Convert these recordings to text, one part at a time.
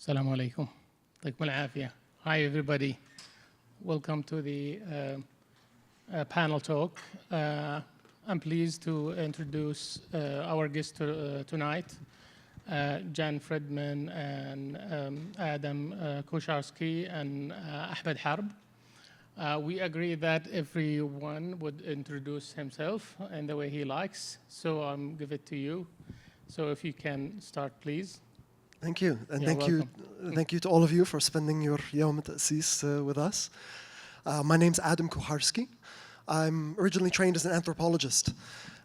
السلام عليكم. يعطيكم العافية. Hi everybody. Welcome to the panel talk. I'm pleased to introduce our guests tonight, Jan Friedman and Adam Kosharsky and Ahmed Harb. We agree that everyone would introduce himself in the way he likes, so I'll give it to you. So if you can start, please. Thank you, and You're thank you to all of you for spending your يوم التأسيس with us. My name's Adam Kosharsky. I'm originally trained as an anthropologist,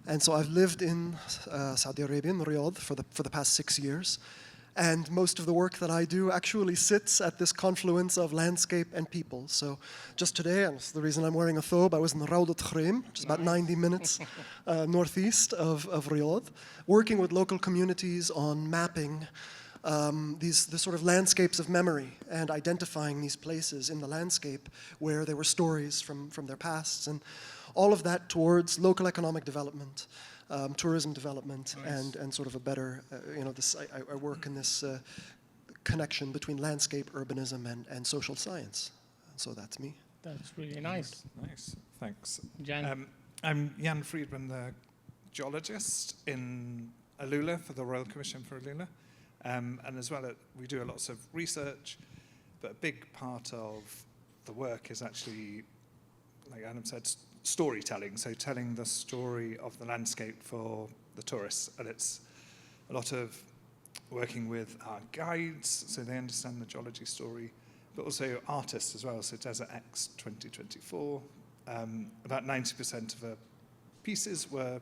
and so I've lived in Saudi Arabia, in the Riyadh, for the past 6 years. And most of the work that I do actually sits at this confluence of landscape and people. So just today, and it's the reason I'm wearing a thobe, I was in the Rawdat Khreem, which is about 90 minutes northeast of Riyadh, working with local communities on mapping the sort of landscapes of memory and identifying these places in the landscape where there were stories from their pasts, and all of that towards local economic development, tourism development, Nice. and sort of a better, I work in this connection between landscape, urbanism, and social science. So that's me. That's really nice. Nice, thanks. Jan. I'm Jan Friedman, the geologist in Ahlulah for the Royal Commission for Ahlulah. And as well, we do lots of research, but a big part of the work is actually, like Adam said, storytelling. So telling the story of the landscape for the tourists. And it's a lot of working with our guides, so they understand the geology story, but also artists as well. So Desert X 2024, about 90% of the pieces were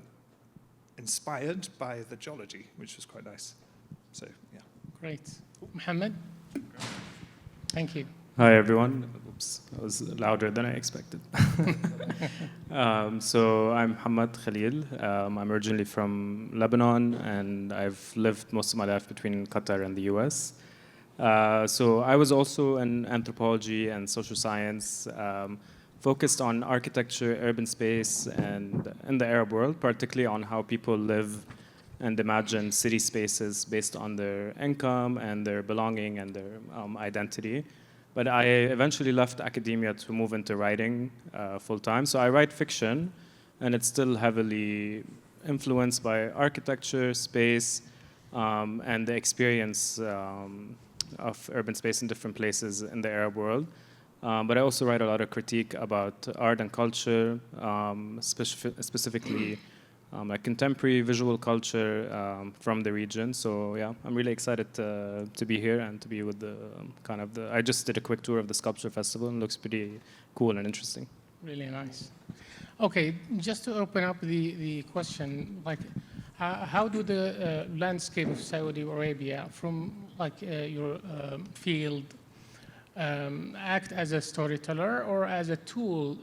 inspired by the geology, which was quite nice. So, yeah. Great. Mohammed? Thank you. Hi, everyone. Oops, that was louder than I expected. So I'm Hamad Khalil. I'm originally from Lebanon, and I've lived most of my life between Qatar and the US. So I was also in anthropology and social science, focused on architecture, urban space, and in the Arab world, particularly on how people live and imagine city spaces based on their income and their belonging and their identity. But I eventually left academia to move into writing full-time. So I write fiction, and it's still heavily influenced by architecture, space, and the experience of urban space in different places in the Arab world. But I also write a lot of critique about art and culture, specifically like contemporary visual culture from the region. So yeah, I'm really excited to be here and to be with the I just did a quick tour of the Sculpture Festival, and it looks pretty cool and interesting. Really nice. Okay, just to open up the question, like, how do the landscape of Saudi Arabia, from like your field, act as a storyteller or as a tool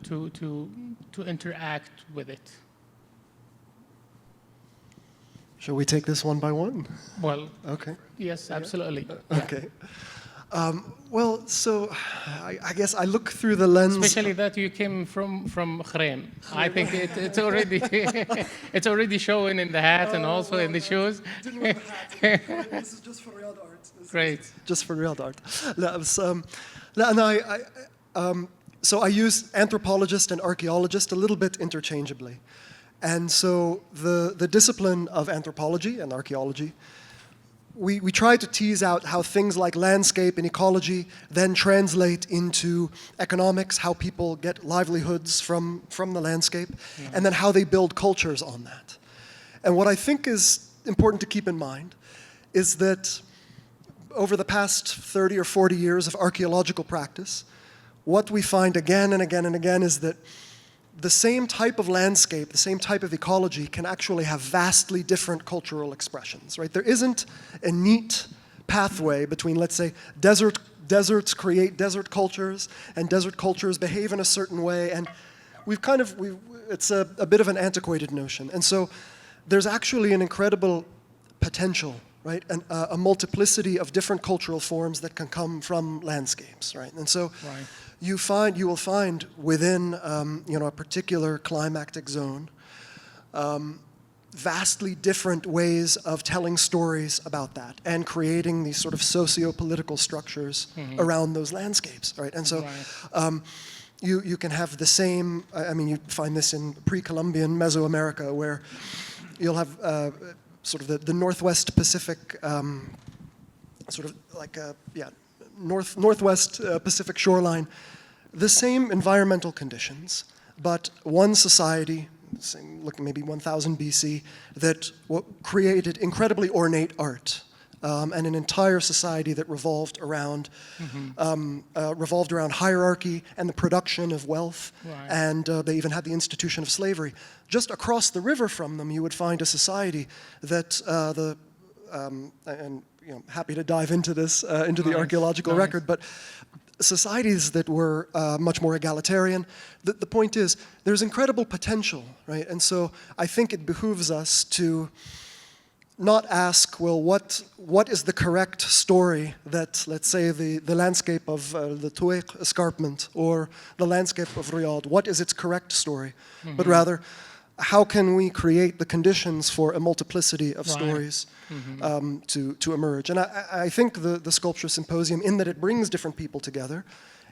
to interact with it? Shall we take this one by one? Well, Okay. yes, absolutely. Okay. Well, so I guess I look through the lens. Especially that you came from Khreem. I think it's already it's already showing in the hat and also in the shoes. Didn't wear the hat. This is just for Riyadh art. Great. Just for Riyadh art. So I use anthropologist and archaeologist a little bit interchangeably. And so the discipline of anthropology and archaeology, we try to tease out how things like landscape and ecology then translate into economics, how people get livelihoods from the landscape, and then how they build cultures on that. And what I think is important to keep in mind is that over the past 30 or 40 years of archaeological practice, what we find again and again and again is that the same type of landscape, the same type of ecology can actually have vastly different cultural expressions, right? There isn't a neat pathway between, let's say, deserts create desert cultures, and desert cultures behave in a certain way, and it's a bit of an antiquated notion. And so there's actually an incredible potential, right? And a multiplicity of different cultural forms that can come from landscapes, right? And so Right. you will find within a particular climactic zone vastly different ways of telling stories about that and creating these sort of socio-political structures around those landscapes, right? And so you can have the same, I mean, you find this in pre-Columbian Mesoamerica, where you'll have sort of the Northwest Pacific, sort of like a, Northwest Pacific shoreline, the same environmental conditions, but one society, looking maybe 1000 BC, that created incredibly ornate art, and an entire society that revolved around hierarchy and the production of wealth, and they even had the institution of slavery. Just across the river from them, you would find a society that and you know, happy to dive into this, into the archaeological record, but societies that were much more egalitarian. The point is, there's incredible potential, right? And so I think it behooves us to not ask, well, what is the correct story that, let's say, the landscape of the Tuwaiq escarpment or the landscape of Riyadh, what is its correct story? But rather, how can we create the conditions for a multiplicity of stories to emerge? And I think the Sculpture Symposium, in that it brings different people together,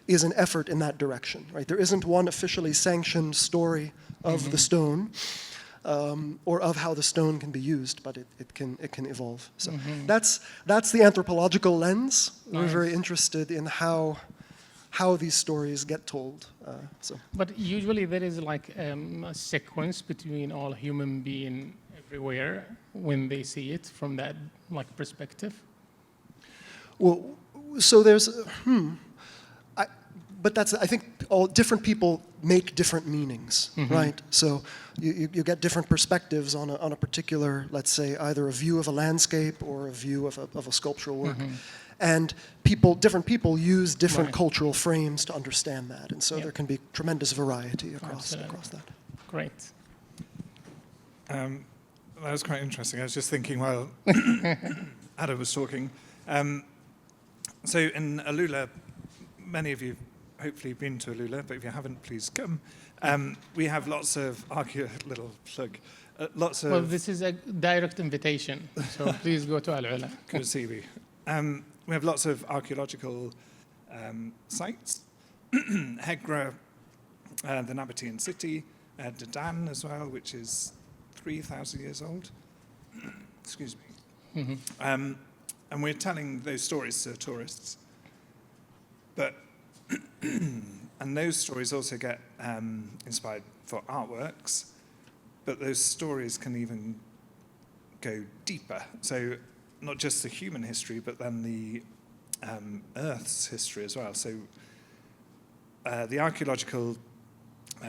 is an effort in that direction, right? There isn't one officially sanctioned story of the stone, or of how the stone can be used, but it can evolve. So that's the anthropological lens. We're very interested in how these stories get told. But usually there is like a sequence between all human beings everywhere when they see it from that like perspective. Well, so there's, but that's, I think all different people make different meanings, right? So you get different perspectives on a particular, let's say, either a view of a landscape or a view of a sculptural work. And different people use different cultural frames to understand that. And so there can be tremendous variety across that. Great. That was quite interesting. I was just thinking while Adam was talking. So in Alula, many of you hopefully been to Alula, but if you haven't, please come. We have lots of little plug. Well, this is a direct invitation, so please go to Al-Ula. Good to see you. We have lots of archaeological sites. Hegra, the Nabatean city, Dedan as well, which is 3,000 years old. Excuse me. And we're telling those stories to tourists. But and those stories also get inspired for artworks, but those stories can even go deeper. So not just the human history, but then the Earth's history as well. So the archaeological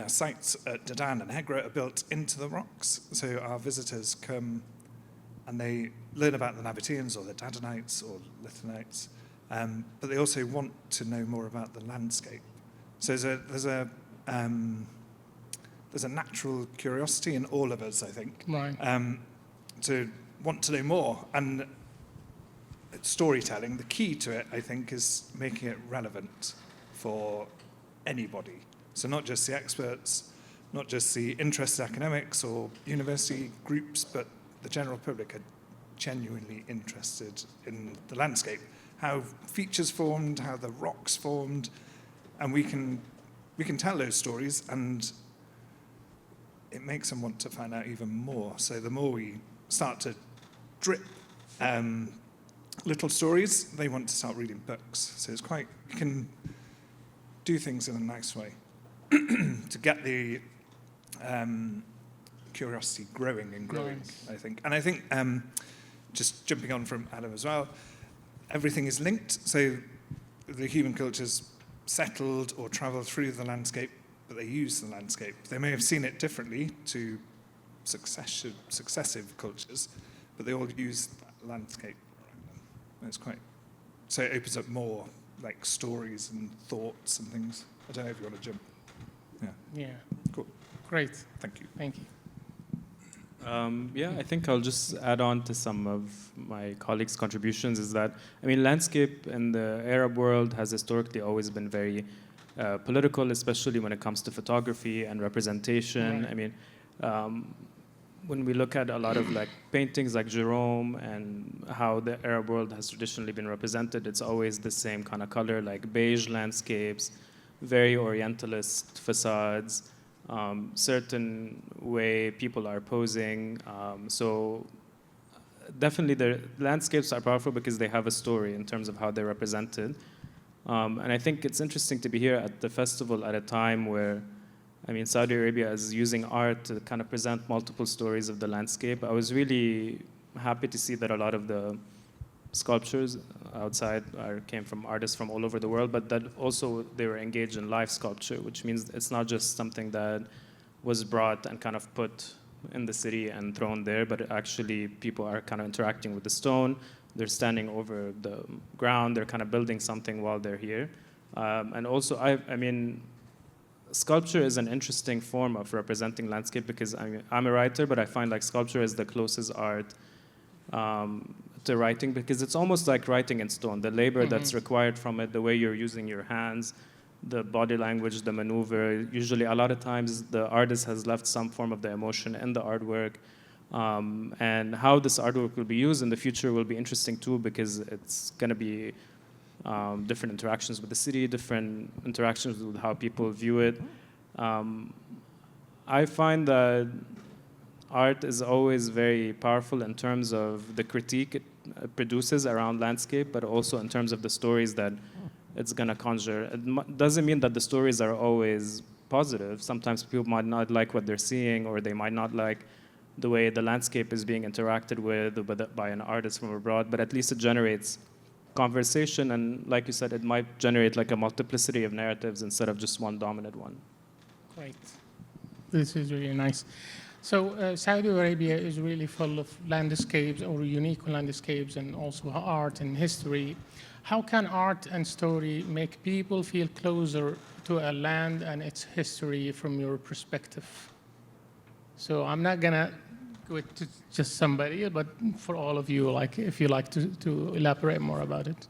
sites at Dedan and Hegra are built into the rocks. So our visitors come and they learn about the Nabateans or the Dadanites or Lithonites, but they also want to know more about the landscape. So there's a natural curiosity in all of us, I think, to want to know more. And storytelling, the key to it, I think, is making it relevant for anybody. So not just the experts, not just the interested academics or university groups, but the general public are genuinely interested in the landscape, how features formed, how the rocks formed, and we can tell those stories, and it makes them want to find out even more. So the more we start to drip little stories, they want to start reading books. So it's quite, you can do things in a nice way to get the curiosity growing and growing, I think. And I think, just jumping on from Adam as well, everything is linked. So the human cultures settled or traveled through the landscape, but they use the landscape. They may have seen it differently to successive cultures, but they all use that landscape around them. And it's quite, so it opens up more like stories and thoughts and things. I don't know if you want to jump. Yeah. Cool. Great. Thank you. Thank you. Yeah, I think I'll just add on to some of my colleagues' contributions is that, I mean, landscape in the Arab world has historically always been very political, especially when it comes to photography and representation. Right. I mean, when we look at a lot of like paintings like Jerome and how the Arab world has traditionally been represented, it's always the same kind of color, like beige landscapes, very orientalist facades, certain way people are posing. So definitely the landscapes are powerful because they have a story in terms of how they're represented. And I think it's interesting to be here at the festival at a time where, I mean, Saudi Arabia is using art to kind of present multiple stories of the landscape. I was really happy to see that a lot of the sculptures outside came from artists from all over the world, but that also they were engaged in live sculpture, which means it's not just something that was brought and kind of put in the city and thrown there, but actually people are kind of interacting with the stone. They're standing over the ground. They're kind of building something while they're here. And also, I mean, sculpture is an interesting form of representing landscape because I'm a writer, but I find like sculpture is the closest art to writing because it's almost like writing in stone. The labor that's required from it, the way you're using your hands, the body language, the maneuver. Usually, a lot of times, the artist has left some form of the emotion in the artwork. And how this artwork will be used in the future will be interesting too because it's going to be different interactions with the city, different interactions with how people view it. I find that art is always very powerful in terms of the critique it produces around landscape, but also in terms of the stories that it's going to conjure. It doesn't mean that the stories are always positive. Sometimes people might not like what they're seeing, or they might not like the way the landscape is being interacted with by an artist from abroad, but at least it generates conversation, and like you said, it might generate like a multiplicity of narratives instead of just one dominant one. Great. This is really nice. So Saudi Arabia is really full of landscapes or unique landscapes and also art and history. How can art and story make people feel closer to a land and its history from your perspective? So I'm not gonna go to just somebody, but for all of you, like if you like to elaborate more about it.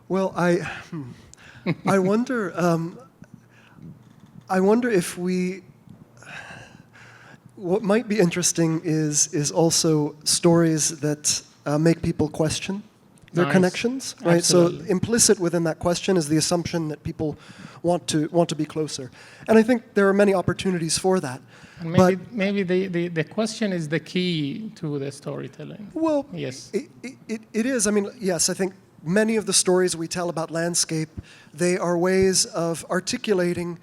Well, I wonder if what might be interesting is also stories that make people question their connections, right? Absolutely. So implicit within that question is the assumption that people want to be closer, and I think there are many opportunities for that. And maybe the question is the key to the storytelling. Well, yes, it is. I mean, yes, I think many of the stories we tell about landscape, they are ways of articulating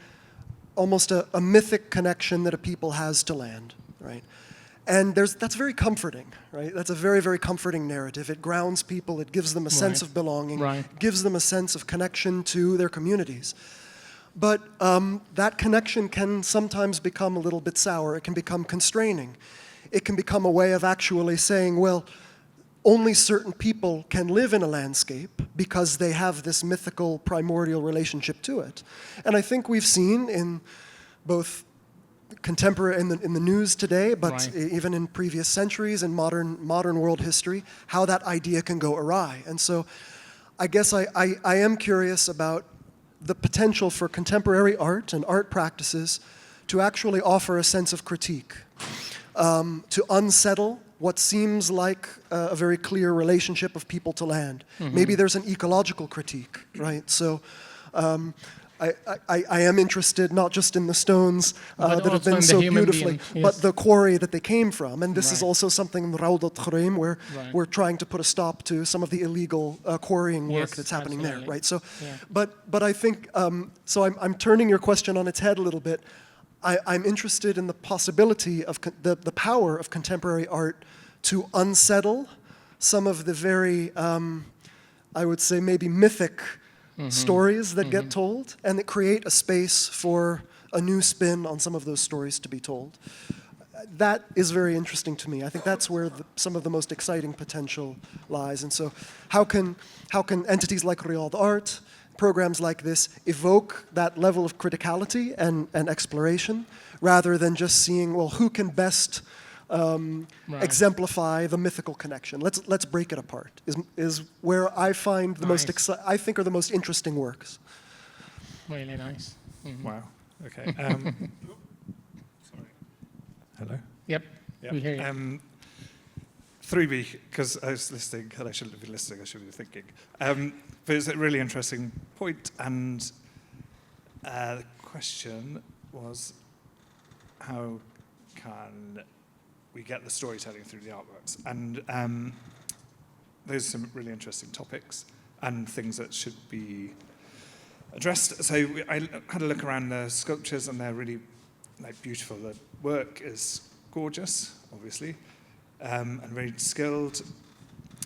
almost a mythic connection that a people has to land, right? And that's very comforting, right? That's a very, very comforting narrative. It grounds people, it gives them a sense of belonging, gives them a sense of connection to their communities. But that connection can sometimes become a little bit sour. It can become constraining. It can become a way of actually saying, well, only certain people can live in a landscape because they have this mythical primordial relationship to it. And I think we've seen in both contemporary in the news today, but even in previous centuries in modern world history, how that idea can go awry. And so I guess I am curious about the potential for contemporary art and art practices to actually offer a sense of critique, to unsettle what seems like a very clear relationship of people to land. Maybe there's an ecological critique, right? So I am interested not just in the stones that have been so beautifully, but the quarry that they came from. And this is also something in Rawdat Khuraim where we're trying to put a stop to some of the illegal quarrying work that's happening there, right? So, but I think, so I'm turning your question on its head a little bit. I'm interested in the possibility of the power of contemporary art to unsettle some of the very, I would say maybe mythic stories that get told, and that create a space for a new spin on some of those stories to be told. That is very interesting to me. I think that's where some of the most exciting potential lies. And so how can entities like Riyadh Art, programs like this, evoke that level of criticality and exploration, rather than just seeing, well, who can best exemplify the mythical connection. Let's break it apart. Is where I find the I think are the most interesting works. Really nice. Wow. Okay. Sorry. Hello? Yep, we hear you. 3B, because I was listening, and I shouldn't be listening, I should be thinking. But it's a really interesting point, and the question was, how can we get the storytelling through the artworks? And those are some really interesting topics and things that should be addressed. So I had a look around the sculptures, and they're really beautiful. The work is gorgeous, obviously, and very skilled.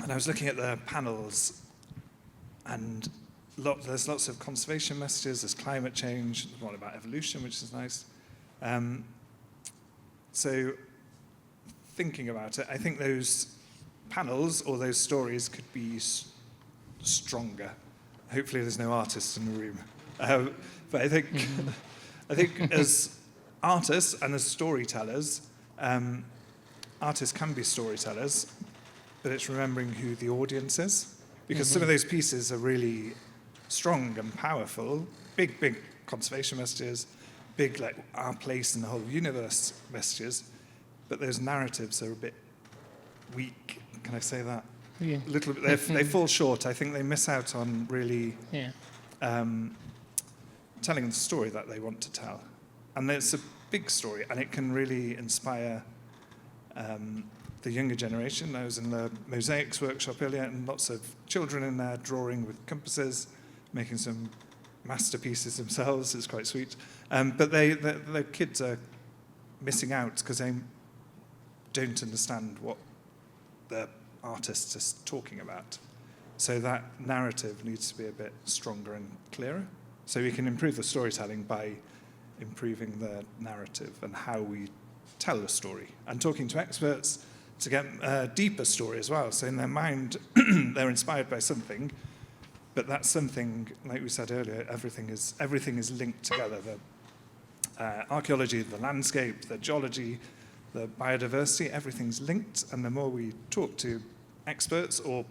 And I was looking at the panels, and there's lots of conservation messages. There's climate change. There's one about evolution, which is nice. So thinking about it, I think those panels or those stories could be stronger. Hopefully there's no artists in the room. But I think, I think as artists and as storytellers, artists can be storytellers, but it's remembering who the audience is. Because some of those pieces are really strong and powerful, big conservation messages, big our place in the whole universe messages, but those narratives are a bit weak. Can I say that? Yeah. A little bit. They fall short. I think they miss out on really telling the story that they want to tell. And it's a big story, and it can really inspire the younger generation. I was in the mosaics workshop earlier, and lots of children in there drawing with compasses, making some masterpieces themselves. It's quite sweet. But the kids are missing out because they don't understand what the artist is talking about. So that narrative needs to be a bit stronger and clearer. So we can improve the storytelling by improving the narrative and how we tell a story. And talking to experts to get a deeper story as well. So in their mind, they're inspired by something, but that something, like we said earlier, everything is linked together. The archaeology, the landscape, the geology, the biodiversity, everything's linked. And the more we talk to experts or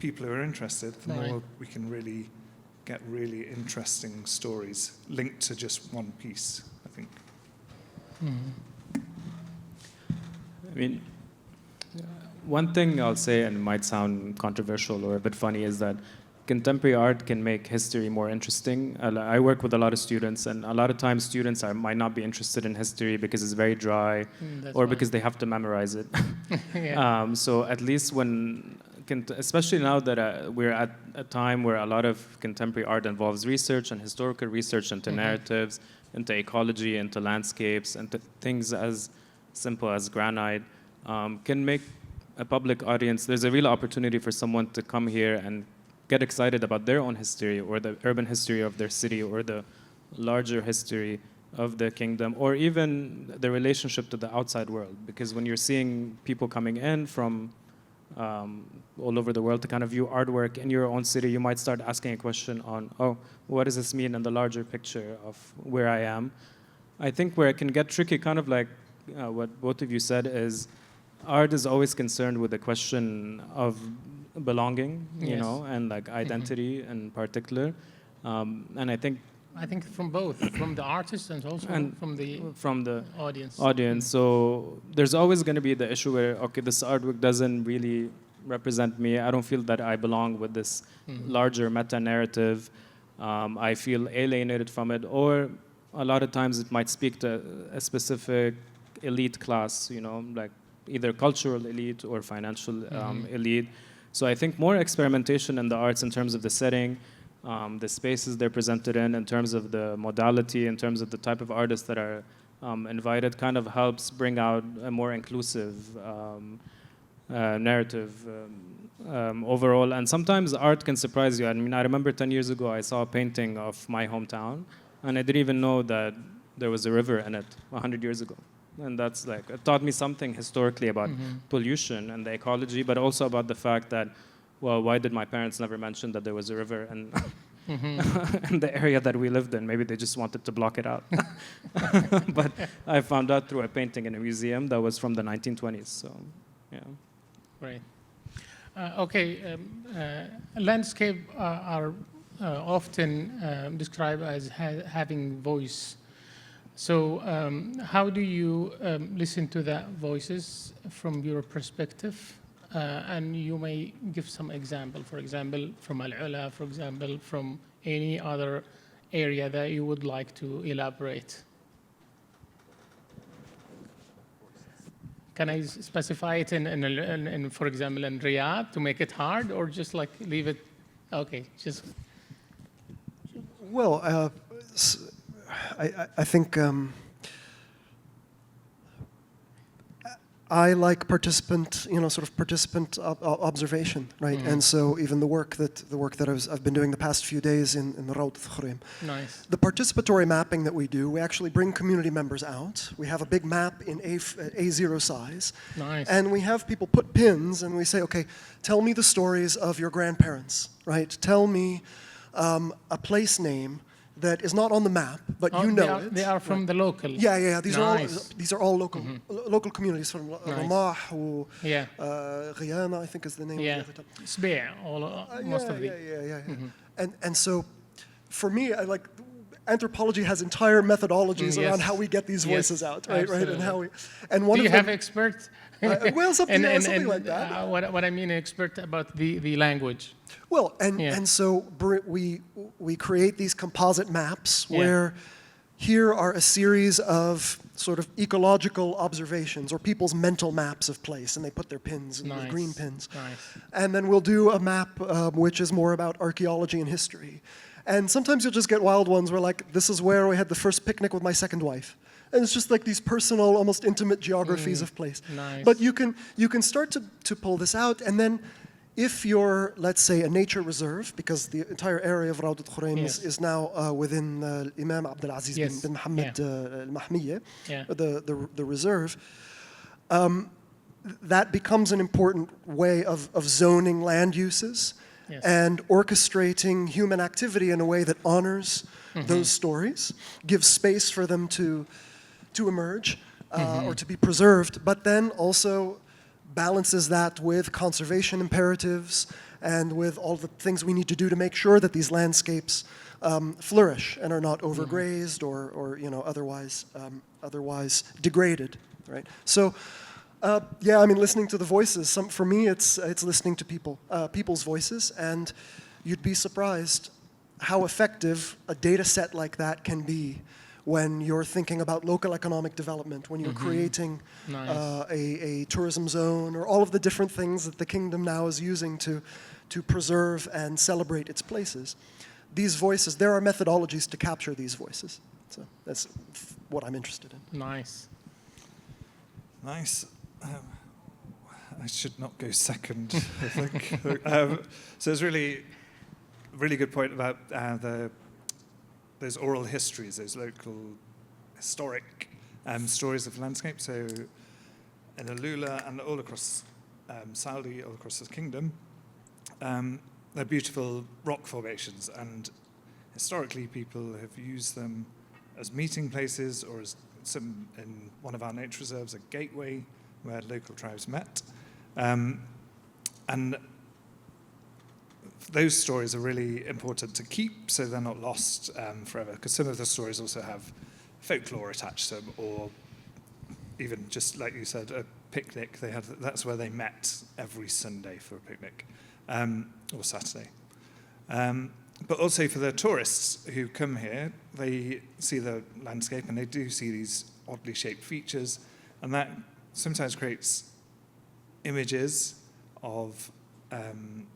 people who are interested, the more we can really get really interesting stories linked to just one piece, I think. I mean, one thing I'll say, and it might sound controversial or a bit funny, is that contemporary art can make history more interesting. I work with a lot of students, and a lot of times students might not be interested in history because it's very dry, or because they have to memorize it. So at least especially now that we're at a time where a lot of contemporary art involves research and historical research into narratives, into ecology, into landscapes, into things as simple as granite, can make a public audience. There's a real opportunity for someone to come here and get excited about their own history, or the urban history of their city, or the larger history of the kingdom, or even the relationship to the outside world. Because when you're seeing people coming in from all over the world to kind of view artwork in your own city, you might start asking a question on, what does this mean in the larger picture of where I am? I think where it can get tricky, kind of like what both of you said, is art is always concerned with the question of belonging, you know, and like identity in particular. And I think from both, from the artist and also from the audience. So there's always going to be the issue where, okay, this artwork doesn't really represent me. I don't feel that I belong with this larger meta-narrative. I feel alienated from it. Or a lot of times it might speak to a specific elite class, you know, like either cultural elite or financial elite. So I think more experimentation in the arts in terms of the setting, the spaces they're presented in terms of the modality, in terms of the type of artists that are invited, kind of helps bring out a more inclusive narrative overall. And sometimes art can surprise you. I mean, I remember 10 years ago I saw a painting of my hometown, and I didn't even know that there was a river in it 100 years ago. And that's like, it taught me something historically about pollution and the ecology, but also about the fact that, well, why did my parents never mention that there was a river in the area that we lived in? Maybe they just wanted to block it out. But I found out through a painting in a museum that was from the 1920s. So, yeah. Right. Landscape are often described as having voice. So how do you listen to the voices from your perspective? And you may give some example, for example, from Al-Ula, for example, from any other area that you would like to elaborate. Can I specify it in, for example, in Riyadh to make it hard, or just like leave it? Okay, just. Well, I think I like participant, sort of participant observation, right? And so even the work that I've been doing the past few days in the Rawd al-Khuraym. Nice. The participatory mapping that we do, we actually bring community members out. We have a big map in A0 size. Nice. And we have people put pins and we say, okay, tell me the stories of your grandparents, right? Tell me a place name that is not on the map, but you know it. They are from the local. Yeah. These Nice. are all local local communities from Ramah or Yeah. Ghayana, I think is the name of the other town. Sbi', most of the. Yeah. And so, for me, I like anthropology has entire methodologies Yes. around how we get these voices out, right? Absolutely. And how one Do of you them, have experts? well, something like that. What I mean, expert about the language. Well, Yeah. and so we create these composite maps Yeah. where here are a series of sort of ecological observations or people's mental maps of place, and they put their pins, and Nice. green pins. Nice. And then we'll do a map which is more about archaeology and history. And sometimes you'll just get wild ones where like, this is where we had the first picnic with my second wife. And it's just like these personal, almost intimate geographies of place. Nice. But you can start to pull this out, and then if you're, let's say, a nature reserve, because the entire area of Rawd al-Khuraym Yes. is now within Imam Abdul Aziz Yes. bin Mohammed al-Mahmiyya, Yeah. the reserve, that becomes an important way of zoning land uses Yes. and orchestrating human activity in a way that honors those stories, gives space for them to emerge or to be preserved, but then also balances that with conservation imperatives and with all the things we need to do to make sure that these landscapes flourish and are not overgrazed or otherwise degraded, right? So, I mean, listening to the voices. For me, it's listening to people's voices, and you'd be surprised how effective a data set like that can be when you're thinking about local economic development, when you're creating Nice. a tourism zone, or all of the different things that the kingdom now is using to preserve and celebrate its places. These voices, there are methodologies to capture these voices. So that's what I'm interested in. Nice. Nice. I should not go second, I think. So it's really good point about those oral histories, those local historic stories of landscape. So in Alula and all across Saudi, all across the kingdom, they're beautiful rock formations, and historically people have used them as meeting places, or as some in one of our nature reserves, a gateway where local tribes met. And those stories are really important to keep so they're not lost forever, because some of the stories also have folklore attached to them, or even just like you said, a picnic. That's where they met every Sunday for a picnic, or Saturday. But also for the tourists who come here, they see the landscape and they do see these oddly shaped features, and that sometimes creates images of an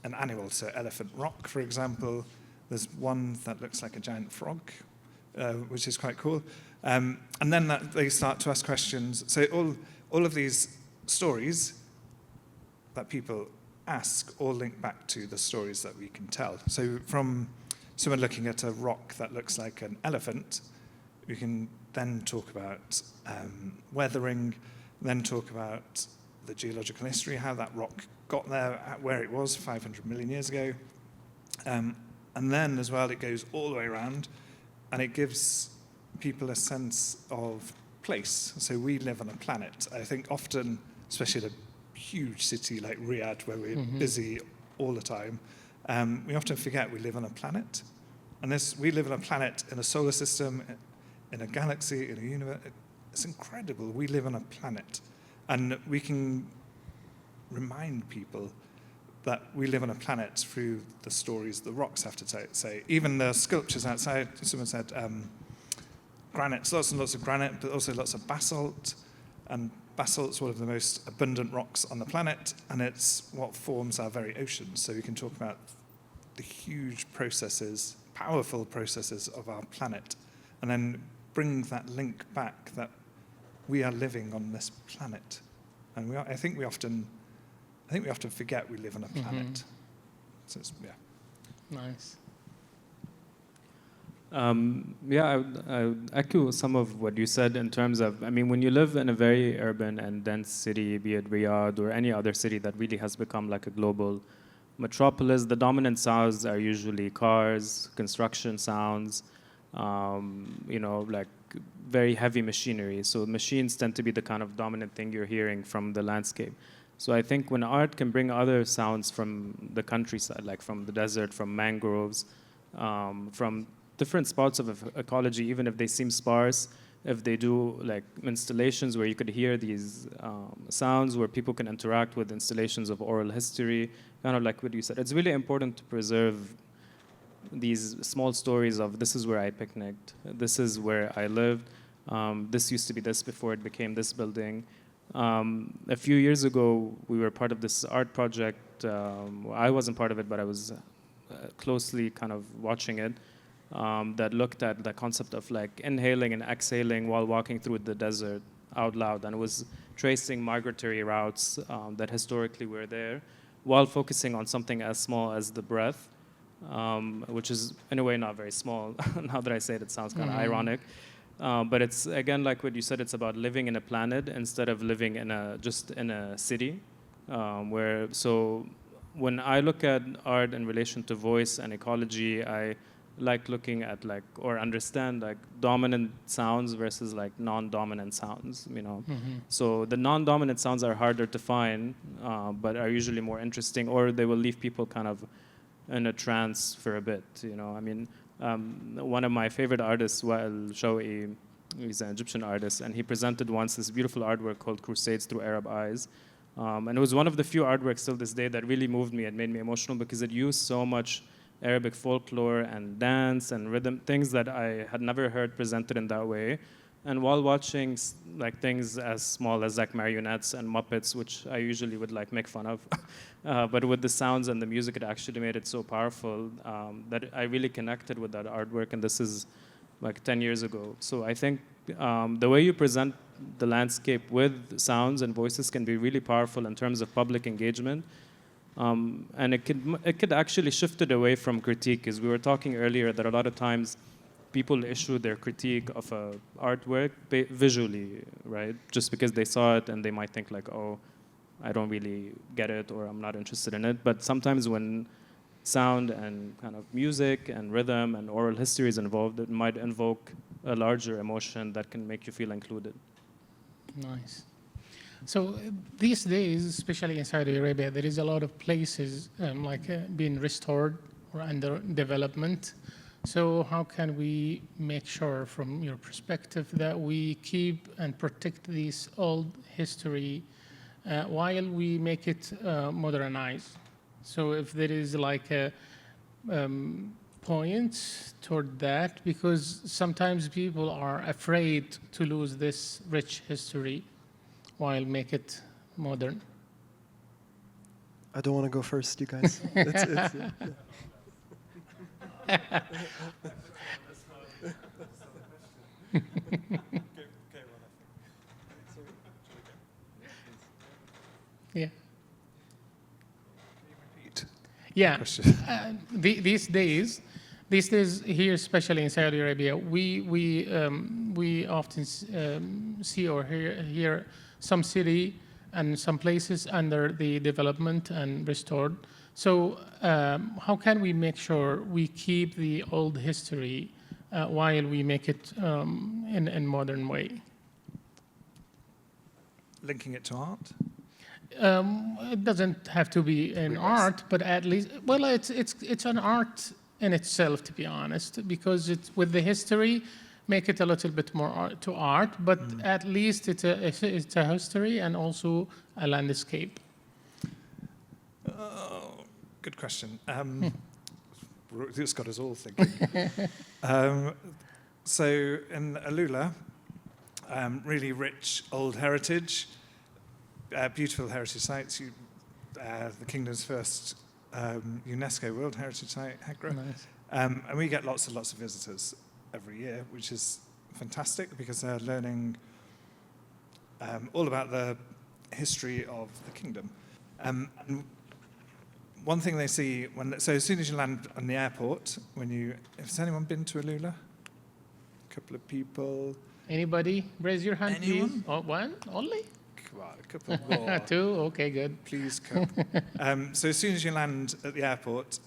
animal. So Elephant Rock, for example, there's one that looks like a giant frog, which is quite cool. And then they start to ask questions. So all of these stories that people ask all link back to the stories that we can tell. So from someone looking at a rock that looks like an elephant, we can then talk about weathering, then talk about the geological history, how that rock got there, where it was 500 million years ago. And then as well, it goes all the way around, and it gives people a sense of place. So we live on a planet. I think often, especially in a huge city like Riyadh, where we're busy all the time, we often forget we live on a planet. And we live on a planet in a solar system, in a galaxy, in a universe. It's incredible. We live on a planet, and we can remind people that we live on a planet through the stories the rocks have to say. Even the sculptures outside, someone said granite, lots and lots of granite, but also lots of basalt. And basalt's one of the most abundant rocks on the planet, and it's what forms our very oceans. So we can talk about the huge processes, powerful processes of our planet, and then bring that link back that we are living on this planet. And I think we often forget we live on a planet. So it's, yeah. Nice. Yeah, I would echo some of what you said in terms of, I mean, when you live in a very urban and dense city, be it Riyadh or any other city that really has become like a global metropolis, the dominant sounds are usually cars, construction sounds, you know, like very heavy machinery. So machines tend to be the kind of dominant thing you're hearing from the landscape. So I think when art can bring other sounds from the countryside, like from the desert, from mangroves, from different spots of ecology, even if they seem sparse, if they do like installations where you could hear these sounds, where people can interact with installations of oral history, kind of like what you said. It's really important to preserve these small stories of this is where I picnicked, this is where I lived, this used to be this before it became this building. A few years ago, we were part of this art project. I wasn't part of it, but I was closely kind of watching it. That looked at the concept of like inhaling and exhaling while walking through the desert out loud, and it was tracing migratory routes that historically were there, while focusing on something as small as the breath, which is in a way not very small. Now that I say it, it sounds kind of ironic, but it's again like what you said. It's about living in a planet instead of living in just in a city, where so when I look at art in relation to voice and ecology, I like looking at like or understand like dominant sounds versus like non-dominant sounds, you know. So the non-dominant sounds are harder to find, but are usually more interesting, or they will leave people kind of in a trance for a bit, you know. I mean, one of my favorite artists, Wael Shawi, he's an Egyptian artist, and he presented once this beautiful artwork called Crusades Through Arab Eyes. And it was one of the few artworks till this day that really moved me and made me emotional, because it used so much Arabic folklore and dance and rhythm, things that I had never heard presented in that way. And while watching like things as small as like marionettes and Muppets, which I usually would like make fun of, but with the sounds and the music, it actually made it so powerful that I really connected with that artwork. And this is like 10 years ago. So I think the way you present the landscape with sounds and voices can be really powerful in terms of public engagement. And it could actually shift it away from critique, because we were talking earlier that a lot of times people issue their critique of a artwork visually, right? Just because they saw it and they might think like, oh, I don't really get it, or I'm not interested in it. But sometimes when sound and kind of music and rhythm and oral history is involved, it might invoke a larger emotion that can make you feel included. Nice. So these days, especially in Saudi Arabia, there is a lot of places being restored or under development. So how can we make sure, from your perspective, that we keep and protect this old history while we make it modernized? So if there is like a point toward that, because sometimes people are afraid to lose this rich history while make it modern. I don't want to go first, you guys. Yeah. Repeat. Yeah. These days here, especially in Saudi Arabia, we often see or hear some city and some places under the development and restored. So how can we make sure we keep the old history while we make it in a modern way? Linking it to art? It doesn't have to be in art, but at least, well, it's an art in itself, to be honest, because it's with the history, make it a little bit more to art, but at least it's a history and also a landscape? Oh, good question. It's got us all thinking. So in Ahlulah, really rich old heritage, beautiful heritage sites. The kingdom's first UNESCO World Heritage Site, Hegra. Nice. And we get lots and lots of visitors every year, which is fantastic because they're learning all about the history of the kingdom. And one thing they see, so as soon as you land on the airport, has anyone been to Ahlulah? A couple of people. Anybody? Raise your hand, Anyone? please. Oh, one only? Come on, a couple more. Two? Okay, good. Please come. So as soon as you land at the airport,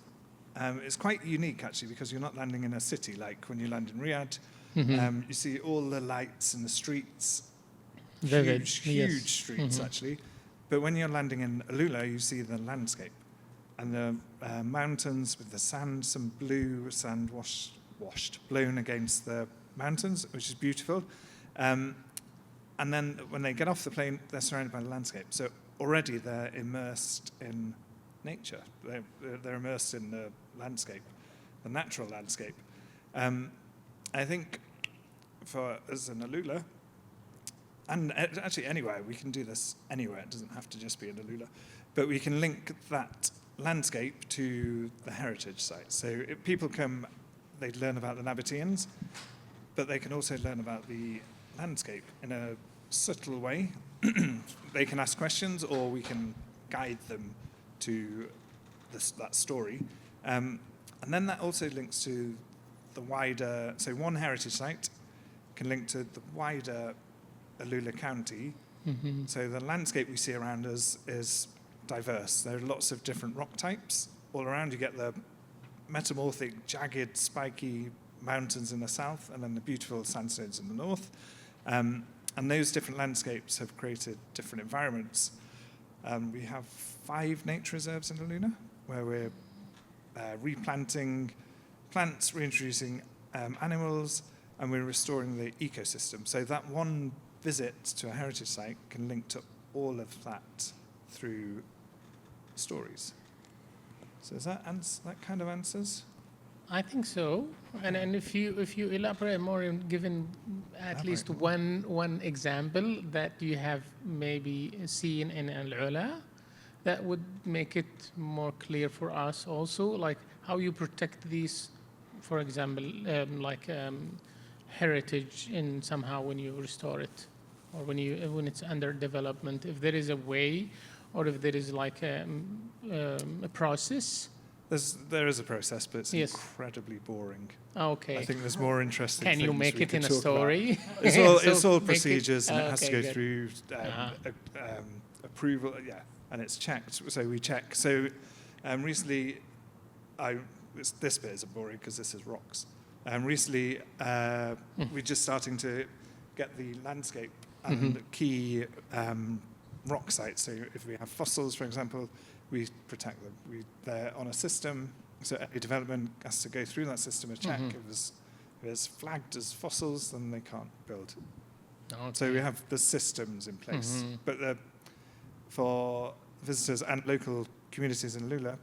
it's quite unique actually because you're not landing in a city like when you land in Riyadh. You see all the lights in the streets, Vivid, huge yes. streets actually. But when you're landing in Ahlulah, you see the landscape and the mountains with the sand, some blue sand blown against the mountains, which is beautiful. And then when they get off the plane, they're surrounded by the landscape. So already they're immersed in nature. They're immersed in the landscape, the natural landscape. I think for us in Ahlulah, and actually anywhere, we can do this anywhere. It doesn't have to just be in Ahlulah. But we can link that landscape to the heritage site. So if people come, they learn about the Nabateans, but they can also learn about the landscape in a subtle way. They can ask questions or we can guide them to that story. And then that also links to the wider, so one heritage site can link to the wider Ahlulah County. So the landscape we see around us is diverse. There are lots of different rock types. All around you get the metamorphic, jagged, spiky mountains in the south and then the beautiful sandstones in the north. And those different landscapes have created different environments. We have 5 nature reserves in Ahlulah where we're replanting plants, reintroducing animals, and we're restoring the ecosystem. So that one visit to a heritage site can link to all of that through stories. So is that kind of answers? I think so. And if you elaborate more and given at least one example that you have maybe seen in Al-Ula, that would make it more clear for us also, like how you protect these, for example, heritage in somehow when you restore it or when it's under development, if there is a way or if there is like a process. There is a process, but it's Yes. incredibly boring. Okay. I think there's more interesting Can things you make we it could in a talk story? about. It's So all make procedures and it has to okay, go good. through approval, and it's checked. So we check. So recently, this bit isn't boring because this is rocks. Recently, we're just starting to get the landscape and key rock sites. So if we have fossils, for example, we protect them. They're on a system, so any development has to go through that system and check. If it's flagged as fossils, then they can't build. Okay. So we have the systems in place. But for visitors and local communities in Ahlulah,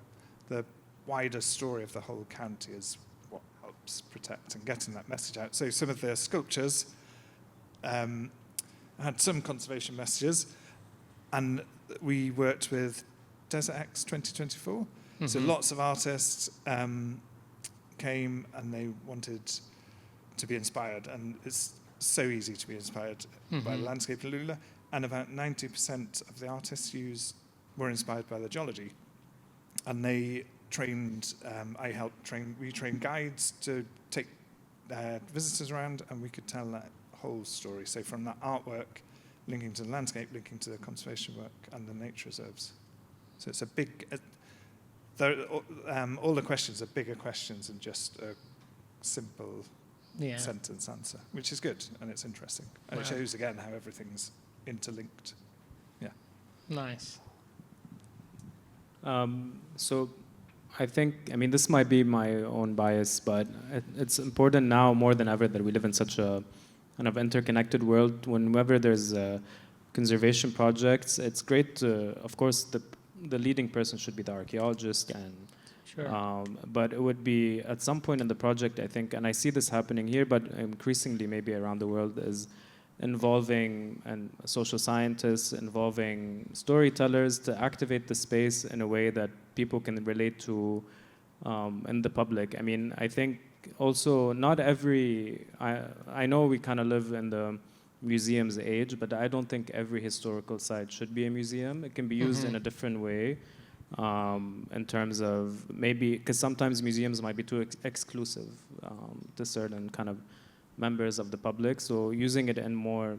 the wider story of the whole county is what helps protect and getting that message out. So some of the sculptures had some conservation messages, and we worked with Desert X 2024. So lots of artists came and they wanted to be inspired, and it's so easy to be inspired by the landscape in Ahlulah. And about 90% of the artists were inspired by the geology, and they trained. We trained guides to take visitors around, and we could tell that whole story. So from that artwork, linking to the landscape, linking to the conservation work and the nature reserves. So it's a big. All the questions are bigger questions than just a simple sentence answer, which is good and it's interesting. And it shows again how everything's interlinked. Yeah. Nice. So I think, I mean, this might be my own bias, but it's important now more than ever that we live in such a kind of interconnected world. Whenever there's conservation projects, it's great to, of course, the leading person should be the archaeologist, and Sure. but it would be at some point in the project, I think, and I see this happening here, but increasingly maybe around the world, is involving social scientists, involving storytellers to activate the space in a way that people can relate to in the public. I mean, I think also not every, I know we kind of live in the museum's age, but I don't think every historical site should be a museum. It can be used in a different way in terms of maybe, because sometimes museums might be too exclusive to certain kind of members of the public. So using it in more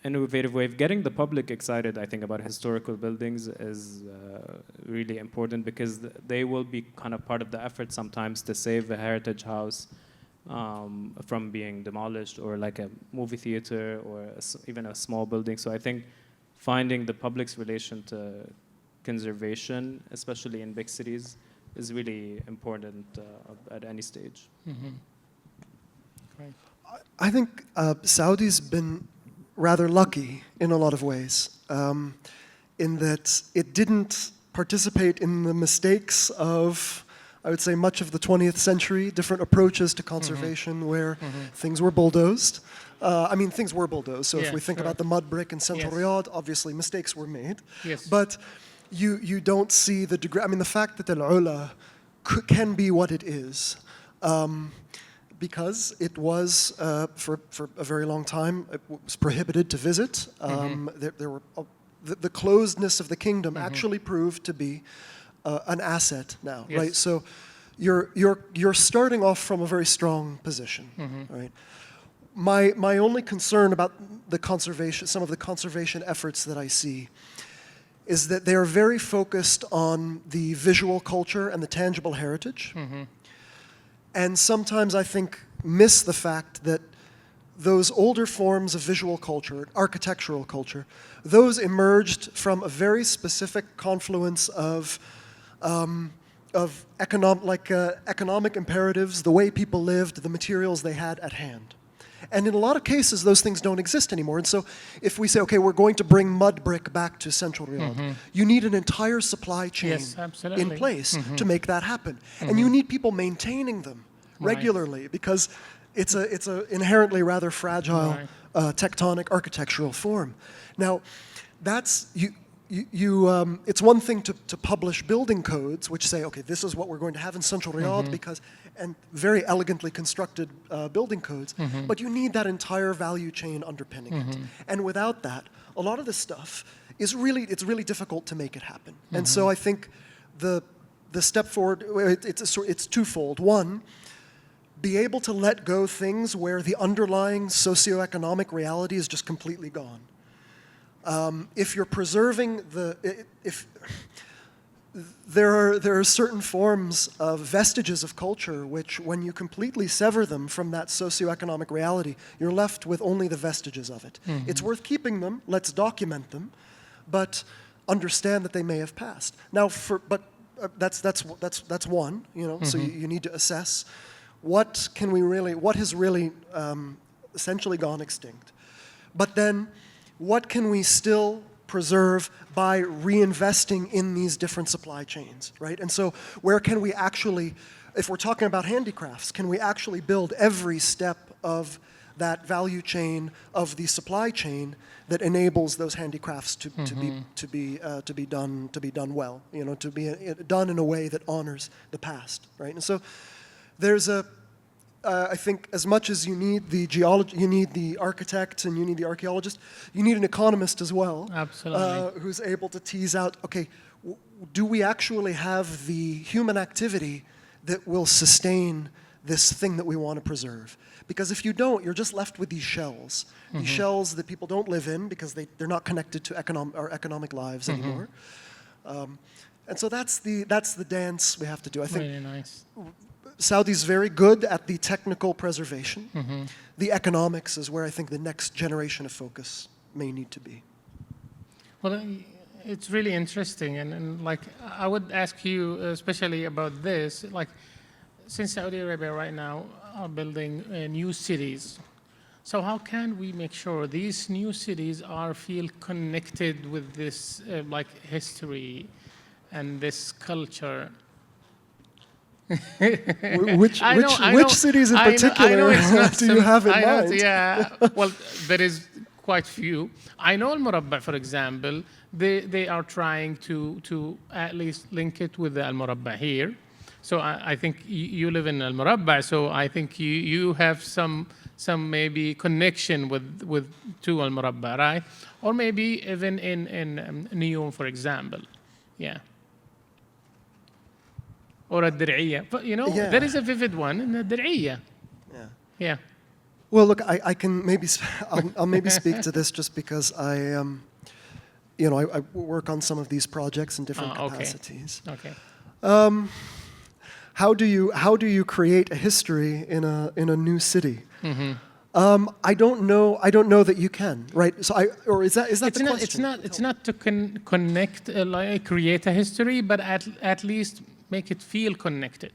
innovative way of getting the public excited, I think, about historical buildings is really important, because they will be kind of part of the effort sometimes to save a heritage house from being demolished, or like a movie theater, or even a small building. So I think finding the public's relation to conservation, especially in big cities, is really important at any stage. Great. I think Saudi's been rather lucky in a lot of ways, in that it didn't participate in the mistakes of, I would say, much of the 20th century, different approaches to conservation where things were bulldozed. I mean, things were bulldozed. So if we think about the mud brick in central Riyadh, obviously mistakes were made. Yes. But you don't see the degree. I mean, the fact that Al-Ula can be what it is, because it was, for a very long time, it was prohibited to visit. There were the closedness of the kingdom actually proved to be an asset now, right? So you're starting off from a very strong position, right? My only concern about the conservation, some of the conservation efforts that I see, is that they are very focused on the visual culture and the tangible heritage. And sometimes I think miss the fact that those older forms of visual culture, architectural culture, those emerged from a very specific confluence of economic imperatives, the way people lived, the materials they had at hand. And in a lot of cases, those things don't exist anymore. And so if we say, okay, we're going to bring mud brick back to central Riyadh, you need an entire supply chain in place to make that happen. And you need people maintaining them regularly, because it's a inherently rather fragile tectonic architectural form. Now, that's, it's one thing to publish building codes which say, okay, this is what we're going to have in central Riyadh, because, and very elegantly constructed building codes, but you need that entire value chain underpinning it. And without that, a lot of this stuff is really, it's really difficult to make it happen. And so I think the step forward, it's twofold. One, be able to let go things where the underlying socioeconomic reality is just completely gone. If you're preserving there are certain forms of vestiges of culture which, when you completely sever them from that socioeconomic reality, you're left with only the vestiges of it. It's worth keeping them, let's document them, but understand that they may have passed. Now, that's one, you know, so you need to assess what has really essentially gone extinct. But then, what can we still preserve by reinvesting in these different supply chains, right? And so where can we actually, if we're talking about handicrafts, can we actually build every step of that value chain, of the supply chain, that enables those handicrafts to be done well, you know, to be done in a way that honors the past, right? And so there's I think as much as you need the geologist, you need the architect, and you need the archaeologist, you need an economist as well. Absolutely. Who's able to tease out, okay, do we actually have the human activity that will sustain this thing that we want to preserve? Because if you don't, you're just left with these shells that people don't live in because they're not connected to our economic lives anymore. And so that's the dance we have to do. I think really nice. Saudi's very good at the technical preservation. The economics is where I think the next generation of focus may need to be. Well, it's really interesting, and like I would ask you especially about this, like since Saudi Arabia right now are building new cities, so how can we make sure these new cities feel connected with this like history and this culture? Which cities in particular do you have in mind? Yeah, well, there is quite few. I know Al-Murabba, for example, they are trying to at least link it with the Al-Murabba here. So I think you live in Al-Murabba, so I think you have some maybe connection with to Al-Murabba, right? Or maybe even in Neom, for example. Yeah. Or الدرعية. But you know, Yeah. there is a vivid one in الدرعية. Yeah. Yeah. Well, look, I can maybe I'll maybe speak to this just because I work on some of these projects in different Okay. capacities. Okay. How do you create a history in a new city? I don't know that you can, right? So is that the question? It's not to connect, like create a history, but at least make it feel connected.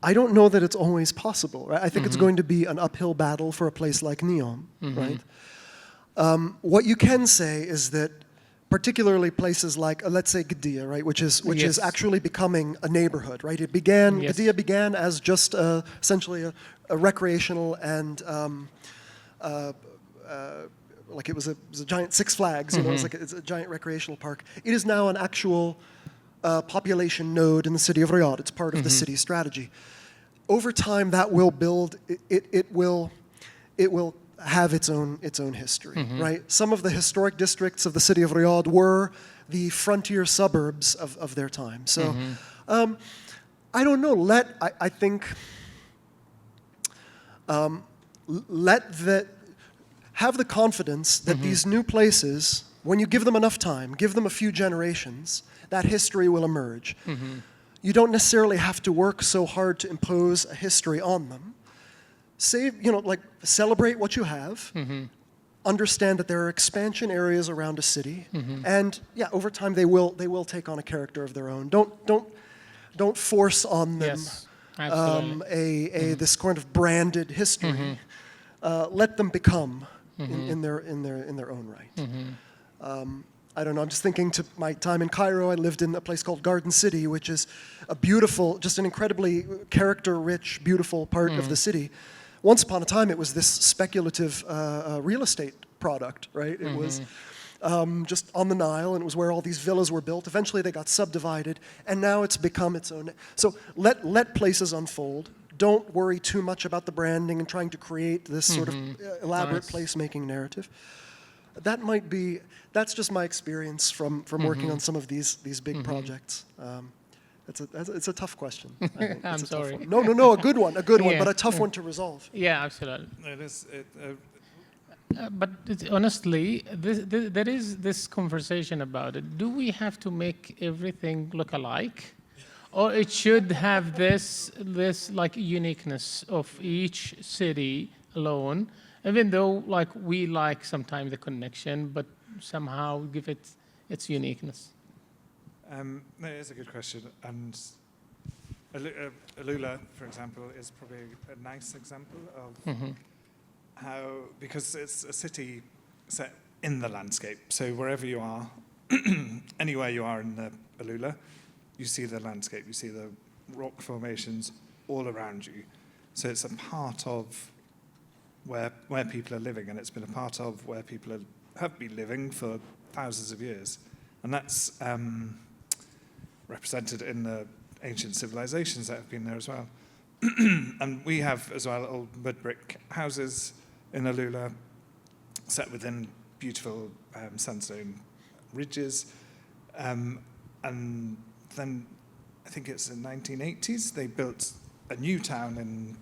I don't know that it's always possible, right? I think it's going to be an uphill battle for a place like Neom, right? What you can say is that particularly places like, let's say, Qiddiya, right, which is Yes. actually becoming a neighborhood, right? Qiddiya began as just essentially a recreational and like it was a giant Six Flags, you know, it's a giant recreational park. It is now an actual population node in the city of Riyadh. It's part of the city strategy. Over time, that will build. It will have its own history, right? Some of the historic districts of the city of Riyadh were the frontier suburbs of their time. So, I don't know. I think have the confidence that these new places, when you give them enough time, give them a few generations, that history will emerge. You don't necessarily have to work so hard to impose a history on them. Celebrate what you have, understand that there are expansion areas around a city, and yeah, over time they will take on a character of their own. Don't force on them Yes, absolutely. this kind of branded history. Let them become in their own right. I don't know, I'm just thinking to my time in Cairo. I lived in a place called Garden City, which is a beautiful, just an incredibly character-rich, beautiful part of the city. Once upon a time, it was this speculative real estate product, right? It was just on the Nile, and it was where all these villas were built. Eventually, they got subdivided, and now it's become its own. So let places unfold. Don't worry too much about the branding and trying to create this sort of elaborate place-making narrative. That's just my experience from working on some of these big projects. It's a tough question. I think. I'm It's a tough sorry. one. No, a good one, Yeah. but a tough one to resolve. Yeah, absolutely. It is. But honestly, there is this conversation about it. Do we have to make everything look alike? Or it should have this like uniqueness of each city alone, even though like we like sometimes the connection, but somehow give it its uniqueness. No, it is a good question, and Alula, for example, is probably a nice example of how, because it's a city set in the landscape. So wherever you are, anywhere you are in the Alula, you see the landscape, you see the rock formations all around you. So it's a part of where people are living, and it's been a part of where people have been living for thousands of years. And that's represented in the ancient civilizations that have been there as well. And we have as well old mud brick houses in Alula set within beautiful sandstone ridges. And then I think it's in the 1980s, they built a new town in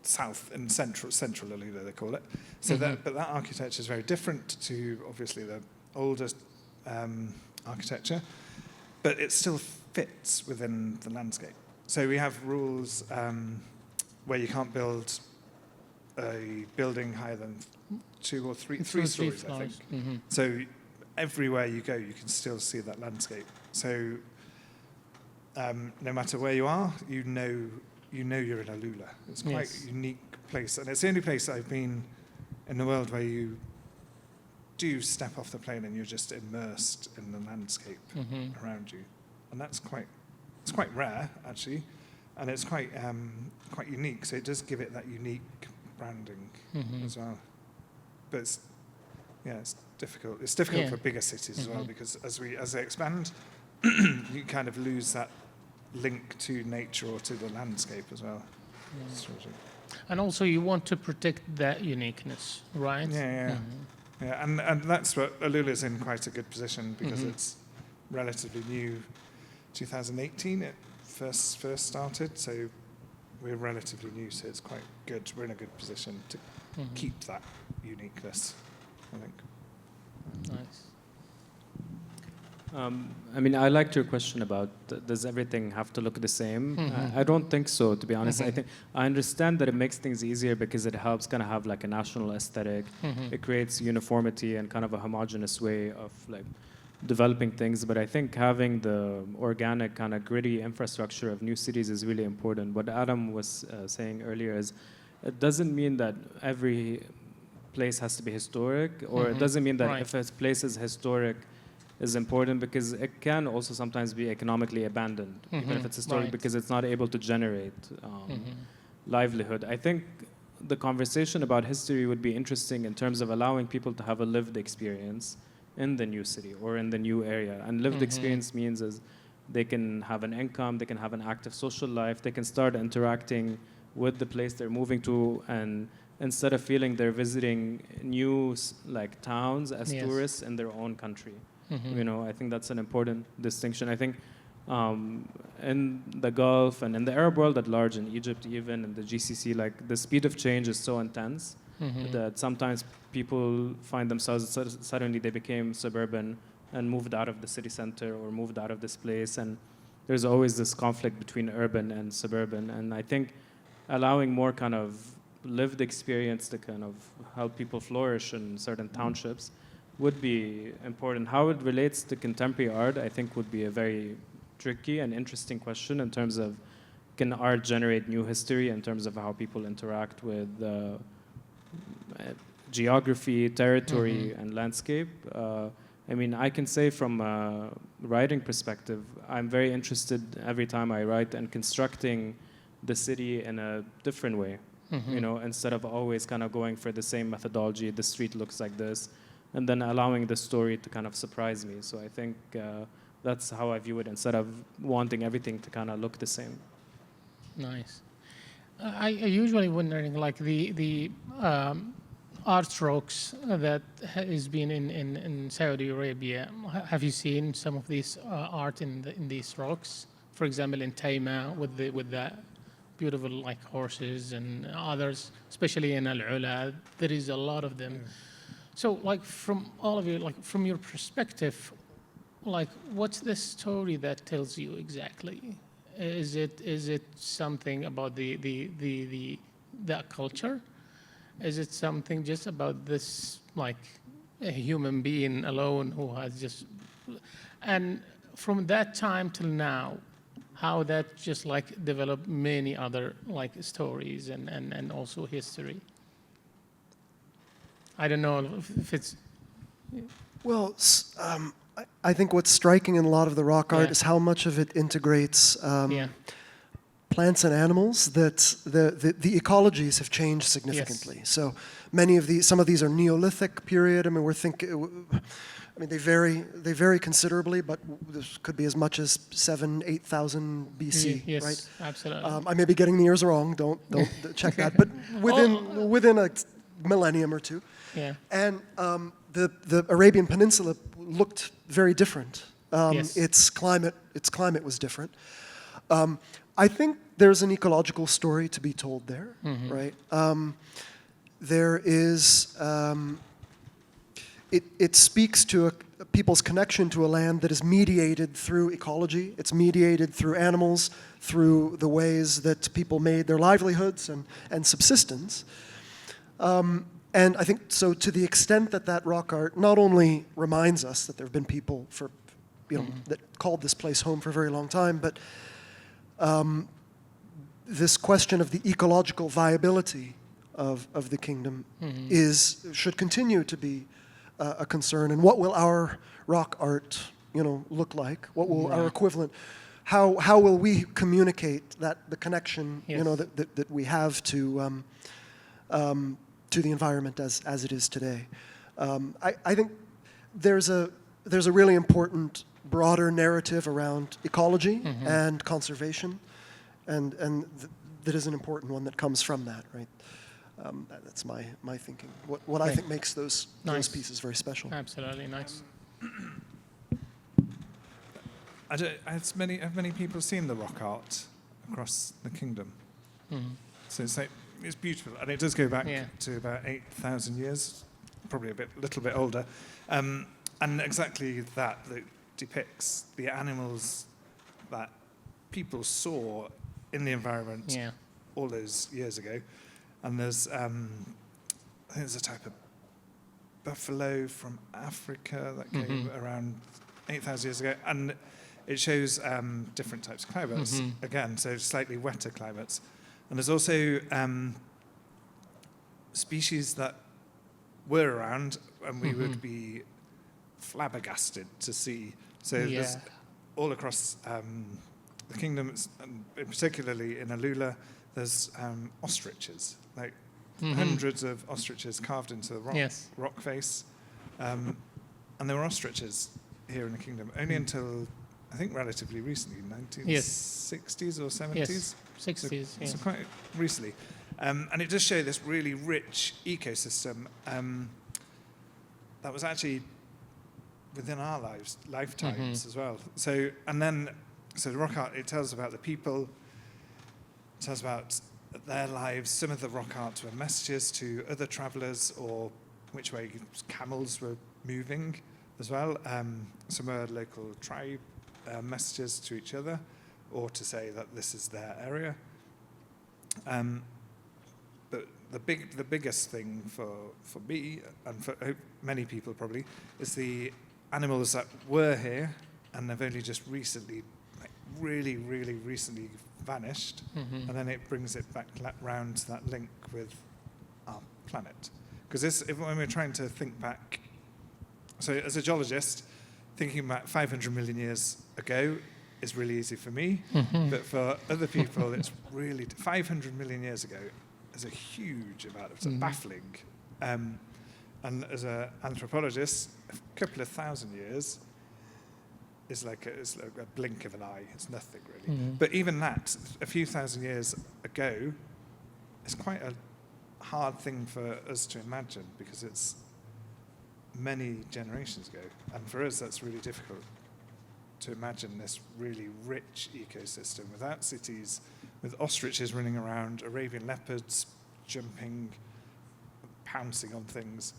central Alula, they call it. So but that architecture is very different to obviously the older architecture, but it still fits within the landscape. So we have rules where you can't build a building higher than 2 or 3 Three stories, I think. floors. Mhm. So everywhere you go, you can still see that landscape. So no matter where you are, you know you're in Alula. It's quite Yes. a unique place, and it's the only place I've been in the world where you do step off the plane and you're just immersed in the landscape around you, and it's quite rare actually, and it's quite unique. So it does give it that unique branding as well. But it's difficult. It's difficult Yeah. for bigger cities as well, because as they expand, you kind of lose that link to nature or to the landscape as well. Sort of. And also you want to protect that uniqueness, right? Yeah. Yeah, and that's what Alula's in quite a good position, because it's relatively new. 2018 it first started, so we're relatively new, so it's quite good. We're in a good position to keep that uniqueness, I think. Nice. I mean, I liked your question about does everything have to look the same? I don't think so, to be honest. I think I understand that it makes things easier because it helps kind of have like a national aesthetic. It creates uniformity and kind of a homogeneous way of like developing things. But I think having the organic kind of gritty infrastructure of new cities is really important. What Adam was saying earlier is it doesn't mean that every place has to be historic, or it doesn't mean that Right. if a place is historic is important, because it can also sometimes be economically abandoned, even if it's historic, Right. because it's not able to generate livelihood. I think the conversation about history would be interesting in terms of allowing people to have a lived experience in the new city or in the new area. And lived experience means is they can have an income, they can have an active social life, they can start interacting with the place they're moving to, and instead of feeling they're visiting new like towns as Yes. tourists in their own country. You know, I think that's an important distinction. I think in the Gulf and in the Arab world at large, in Egypt even, in the GCC, like the speed of change is so intense that sometimes people find themselves, suddenly they became suburban and moved out of the city center or moved out of this place. And there's always this conflict between urban and suburban. And I think allowing more kind of lived experience to kind of help people flourish in certain townships would be important. How it relates to contemporary art, I think, would be a very tricky and interesting question in terms of, can art generate new history in terms of how people interact with geography, territory, and landscape? I mean, I can say from a writing perspective, I'm very interested every time I write in constructing the city in a different way. You know, instead of always kind of going for the same methodology, the street looks like this, and then allowing the story to kind of surprise me. So I think that's how I view it, instead of wanting everything to kind of look the same. Nice. I usually wondering, like the art strokes that has been in Saudi Arabia. Have you seen some of these art in these rocks? For example, in Taima with the beautiful like horses and others, especially in Al-Ula, there is a lot of them. So, like from all of you, like from your perspective, like what's the story that tells you exactly? Is it something about that culture? Is it something just about this like a human being alone who has just, and from that time till now, how that just like developed many other like stories and also history? I don't know if it's... Well, I think what's striking in a lot of the rock art Yeah. is how much of it integrates Yeah. plants and animals, that the ecologies have changed significantly. So some of these are Neolithic period. I mean, they vary considerably, but this could be as much as 7,000-8,000 BC, Yes, right? absolutely. I may be getting the years wrong. Don't check that. But within a millennium or two. Yeah. And the Arabian Peninsula looked very different. Yes. Its climate was different. I think there's an ecological story to be told there, right? There is. It speaks to people's connection to a land that is mediated through ecology. It's mediated through animals, through the ways that people made their livelihoods and subsistence. And I think, so to the extent that that rock art not only reminds us that there have been people for, that called this place home for a very long time, but this question of the ecological viability of the kingdom should continue to be a concern. And what will our rock art, look like? What will our equivalent? How will we communicate the connection, that we have to the environment as it is today? I think there's a really important broader narrative around ecology and conservation, and that is an important one that comes from that, right? That's my thinking. What I think makes those pieces very special. Absolutely nice. Have many people seen the rock art across the kingdom? So it's beautiful, and it does go back to about 8,000 years, probably a little bit older, and exactly that depicts the animals that people saw in the environment all those years ago. And there's, I think there's a type of buffalo from Africa that came around 8,000 years ago, and it shows different types of climates, again, so slightly wetter climates. And there's also species that were around and we would be flabbergasted to see. So there's all across the kingdom, and particularly in Ahlulah, there's ostriches, like hundreds of ostriches carved into the rock face. And there were ostriches here in the kingdom only until, I think, relatively recently, 1960s or 70s. Yes, 60s, so quite recently. And it does show this really rich ecosystem that was actually within our lifetimes as well. So the rock art, it tells about the people, it tells about their lives. Some of the rock art were messages to other travellers, or which way camels were moving as well. Some were local tribe messages to each other, or to say that this is their area. But the biggest thing for me, and for many people probably, is the animals that were here and have only just recently, really, really recently vanished, and then it brings it back round to that link with our planet. Because when we're trying to think back, so as a geologist, thinking about 500 million years ago is really easy for me, but for other people, it's really 500 million years ago is a huge amount of baffling. And as an anthropologist, a couple of thousand years is like a blink of an eye. It's nothing really. But even that, a few thousand years ago, is quite a hard thing for us to imagine, because it's many generations ago. And for us, that's really difficult to imagine this really rich ecosystem without cities, with ostriches running around, Arabian leopards jumping, pouncing on things.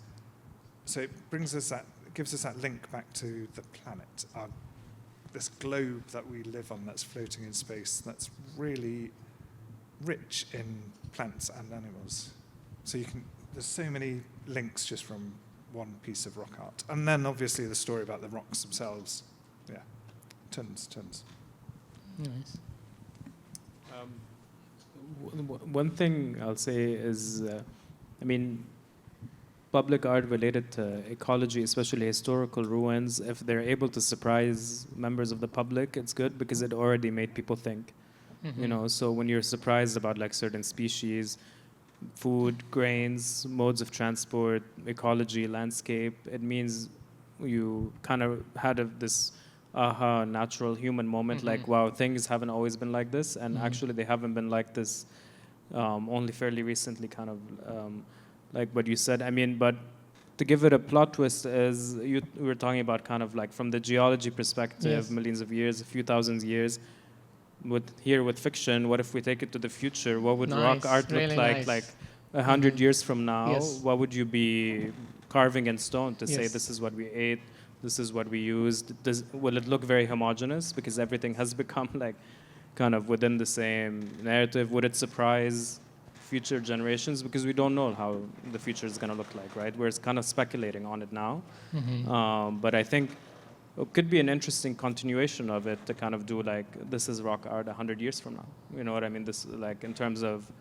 So it gives us that link back to the planet, this globe that we live on that's floating in space, that's really rich in plants and animals. So there's so many links just from one piece of rock art. And then obviously the story about the rocks themselves. Yeah, tons. Nice. One thing I'll say is, public art related to ecology, especially historical ruins, if they're able to surprise members of the public, it's good, because it already made people think. So when you're surprised about like certain species, food, grains, modes of transport, ecology, landscape, it means you kind of had this aha, natural human moment, like, wow, things haven't always been like this, and actually they haven't been like this only fairly recently, kind of like what you said. But to give it a plot twist, is we were talking about kind of like from the geology perspective, millions of years, a few thousand years. With fiction, what if we take it to the future? What would rock art look like? Like 100 years from now, what would you be carving in stone to say this is what we ate, this is what we used? Will it look very homogeneous because everything has become like kind of within the same narrative? Would it surprise future generations, because we don't know how the future is going to look like, right? We're kind of speculating on it now. But I think it could be an interesting continuation of it to kind of do like, this is rock art 100 years from now. You know what I mean? This, like, in terms of,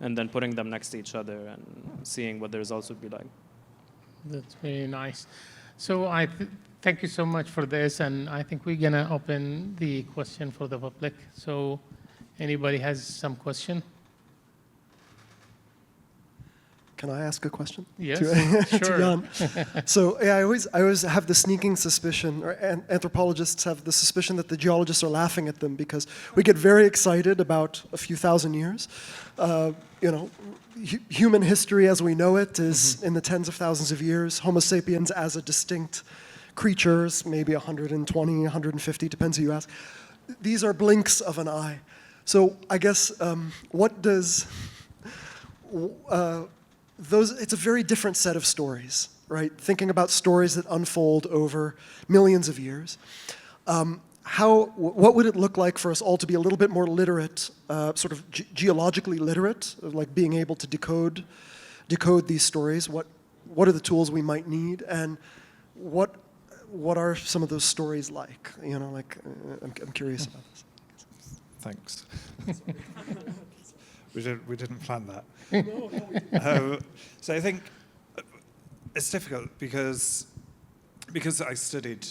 and then putting them next to each other and seeing what the results would be like. That's very nice. So thank you so much for this, and I think we're gonna open the question for the public. So anybody has some question? Can I ask a question? Yes, to sure. Jan? So yeah, I always have the sneaking suspicion, or anthropologists have the suspicion that the geologists are laughing at them because we get very excited about a few thousand years. You know, human history as we know it is in the tens of thousands of years. Homo sapiens as a distinct creatures, maybe 120, 150, depends who you ask. These are blinks of an eye. So I guess what does it's a very different set of stories, right? Thinking about stories that unfold over millions of years. What would it look like for us all to be a little bit more literate, sort of geologically literate, like being able to decode these stories? What are the tools we might need, and what are some of those stories like? You know, like I'm curious about this. Thanks. We didn't plan that. So I think it's difficult because I studied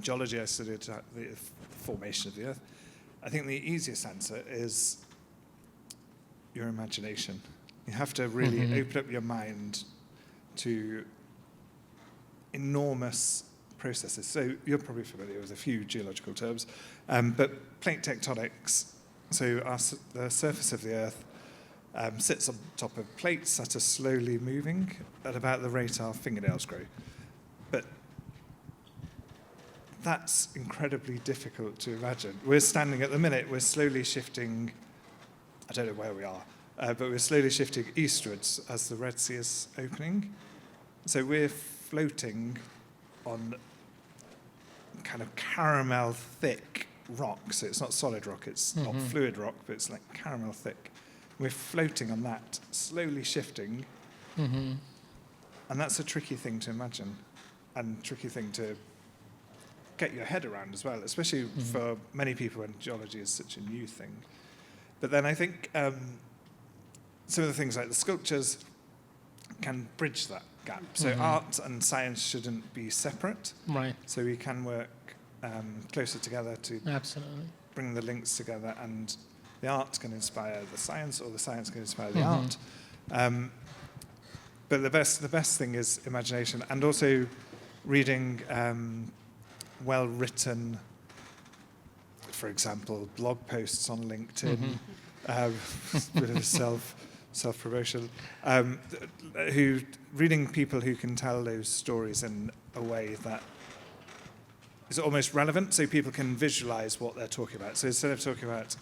geology, I studied the formation of the Earth. I think the easiest answer is your imagination. You have to really open up your mind to enormous processes. So you're probably familiar with a few geological terms, but plate tectonics, so the surface of the Earth sits on top of plates that are slowly moving at about the rate our fingernails grow. But that's incredibly difficult to imagine. We're standing at the minute, we're slowly shifting, I don't know where we are, but we're slowly shifting eastwards as the Red Sea is opening. So we're floating on kind of caramel thick rock. So it's not solid rock, it's not fluid rock, but it's like caramel thick. We're floating on that, slowly shifting. And that's a tricky thing to imagine, and tricky thing to get your head around as well, especially for many people when geology is such a new thing. But then I think some of the things like the sculptures can bridge that gap. So art and science shouldn't be separate. Right. So we can work closer together to Absolutely. bring the links together, and the art can inspire the science, or the science can inspire the art. But the best thing is imagination, and also reading well-written, for example, blog posts on LinkedIn, bit of self-promotion, reading people who can tell those stories in a way that is almost relevant, so people can visualize what they're talking about. So instead of talking about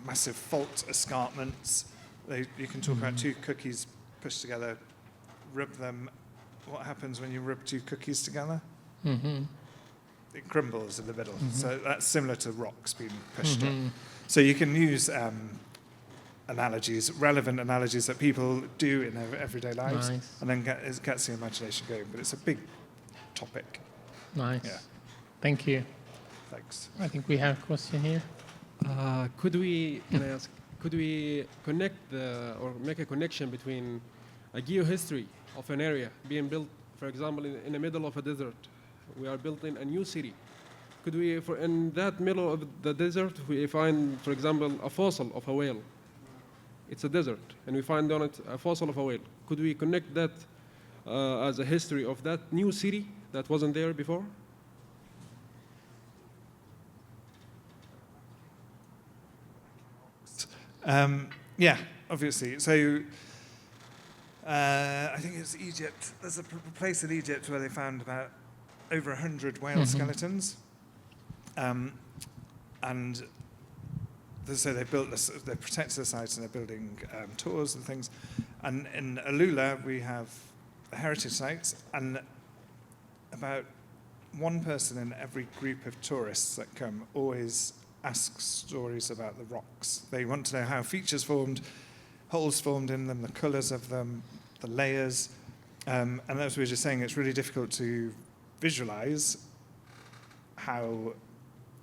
massive fault escarpments, you can talk about two cookies pushed together, rub them. What happens when you rub two cookies together? It crumbles in the middle. So that's similar to rocks being pushed up. So you can use analogies, relevant analogies that people do in their everyday lives, and then it gets the imagination going. But it's a big topic. Nice. Yeah. Thank you. Thanks. I think we have a question here. Could we connect or make a connection between a geohistory of an area being built, for example, in the middle of a desert? We are building a new city. Could we, in that middle of the desert, we find, for example, a fossil of a whale? It's a desert, and we find on it a fossil of a whale. Could we connect that as a history of that new city that wasn't there before? Yeah, obviously. So I think it's Egypt. There's a place in Egypt where they found about over 100 whale skeletons. And so they protected the sites, and they're building tours and things. And in Alula, we have the heritage sites, and about one person in every group of tourists that come always ask stories about the rocks. They want to know how features formed, holes formed in them, the colours of them, the layers. And as we were just saying, it's really difficult to visualize how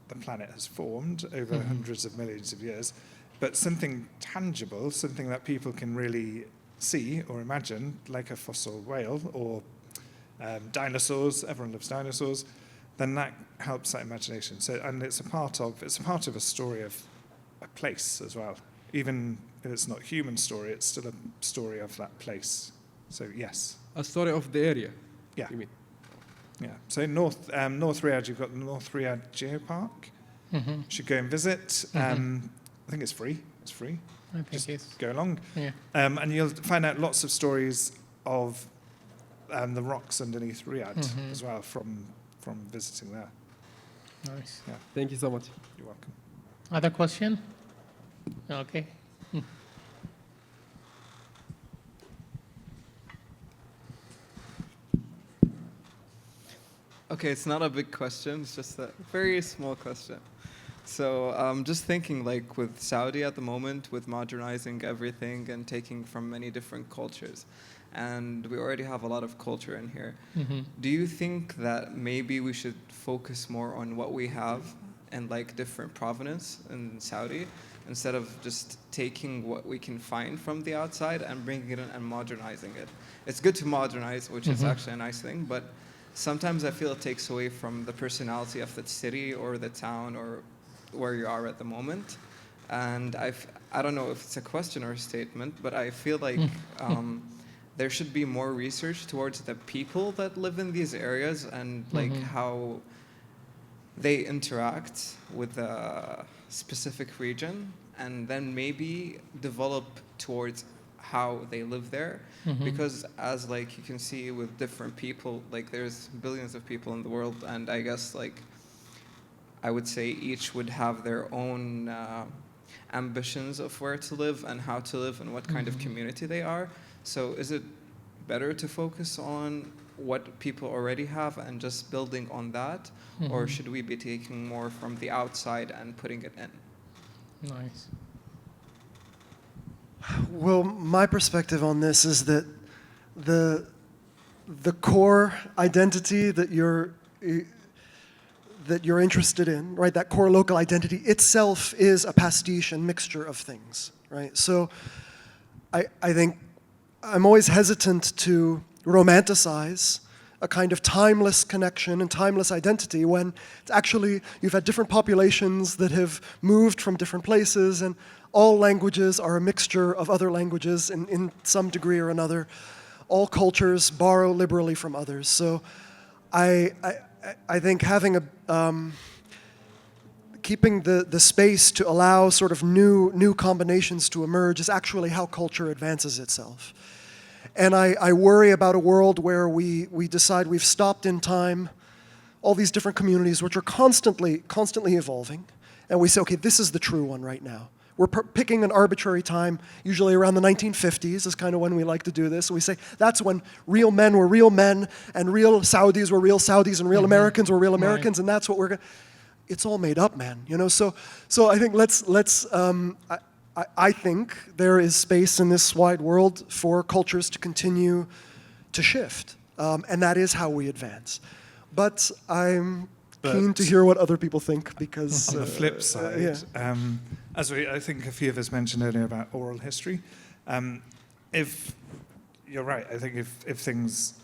the planet has formed over hundreds of millions of years. But something tangible, something that people can really see or imagine, like a fossil whale or dinosaurs, everyone loves dinosaurs, then that helps that imagination. So, and it's a part of a story of a place as well. Even if it's not a human story, it's still a story of that place. So yes. A story of the area. Yeah. You mean? Yeah. So North Riyadh, you've got the North Riyadh Geopark. You should go and visit. I think it's free. It's free. I think Just it's, go along. yeah. And you'll find out lots of stories of the rocks underneath Riyadh as well from visiting there. Nice. Yeah. Thank you so much. You're welcome. Other question? Okay. Okay, it's not a big question, it's just a very small question. So I'm just thinking, like with Saudi at the moment, with modernizing everything and taking from many different cultures, and we already have a lot of culture in here. Do you think that maybe we should focus more on what we have and like different provenance in Saudi, instead of just taking what we can find from the outside and bringing it in and modernizing it? It's good to modernize, which is actually a nice thing, but sometimes I feel it takes away from the personality of the city or the town or where you are at the moment. And I don't know if it's a question or a statement, but I feel like there should be more research towards the people that live in these areas and like how they interact with a specific region, and then maybe develop towards how they live there. Because as like you can see with different people, like there's billions of people in the world, and I guess like I would say each would have their own ambitions of where to live and how to live and what kind of community they are. So is it better to focus on what people already have and just building on that, or should we be taking more from the outside and putting it in? Nice. Well, my perspective on this is that the core identity that you're interested in, right? That core local identity itself is a pastiche and mixture of things, right? So I think I'm always hesitant to romanticize a kind of timeless connection and timeless identity when it's actually, you've had different populations that have moved from different places, and all languages are a mixture of other languages in some degree or another. All cultures borrow liberally from others. So I think having keeping the space to allow sort of new combinations to emerge is actually how culture advances itself. And I worry about a world where we decide we've stopped in time all these different communities which are constantly evolving, and we say, okay, this is the true one right now. We're picking an arbitrary time, usually around the 1950s is kind of when we like to do this. And we say that's when real men were real men, and real Saudis were real Saudis, and real Americans were real Americans, and that's what we're going to... It's all made up, man. You know, so I think I think there is space in this wide world for cultures to continue to shift, and that is how we advance. But I'm keen to hear what other people think, because... On the flip side, yeah. as I think a few of us mentioned earlier about oral history, if you're right, I think if things,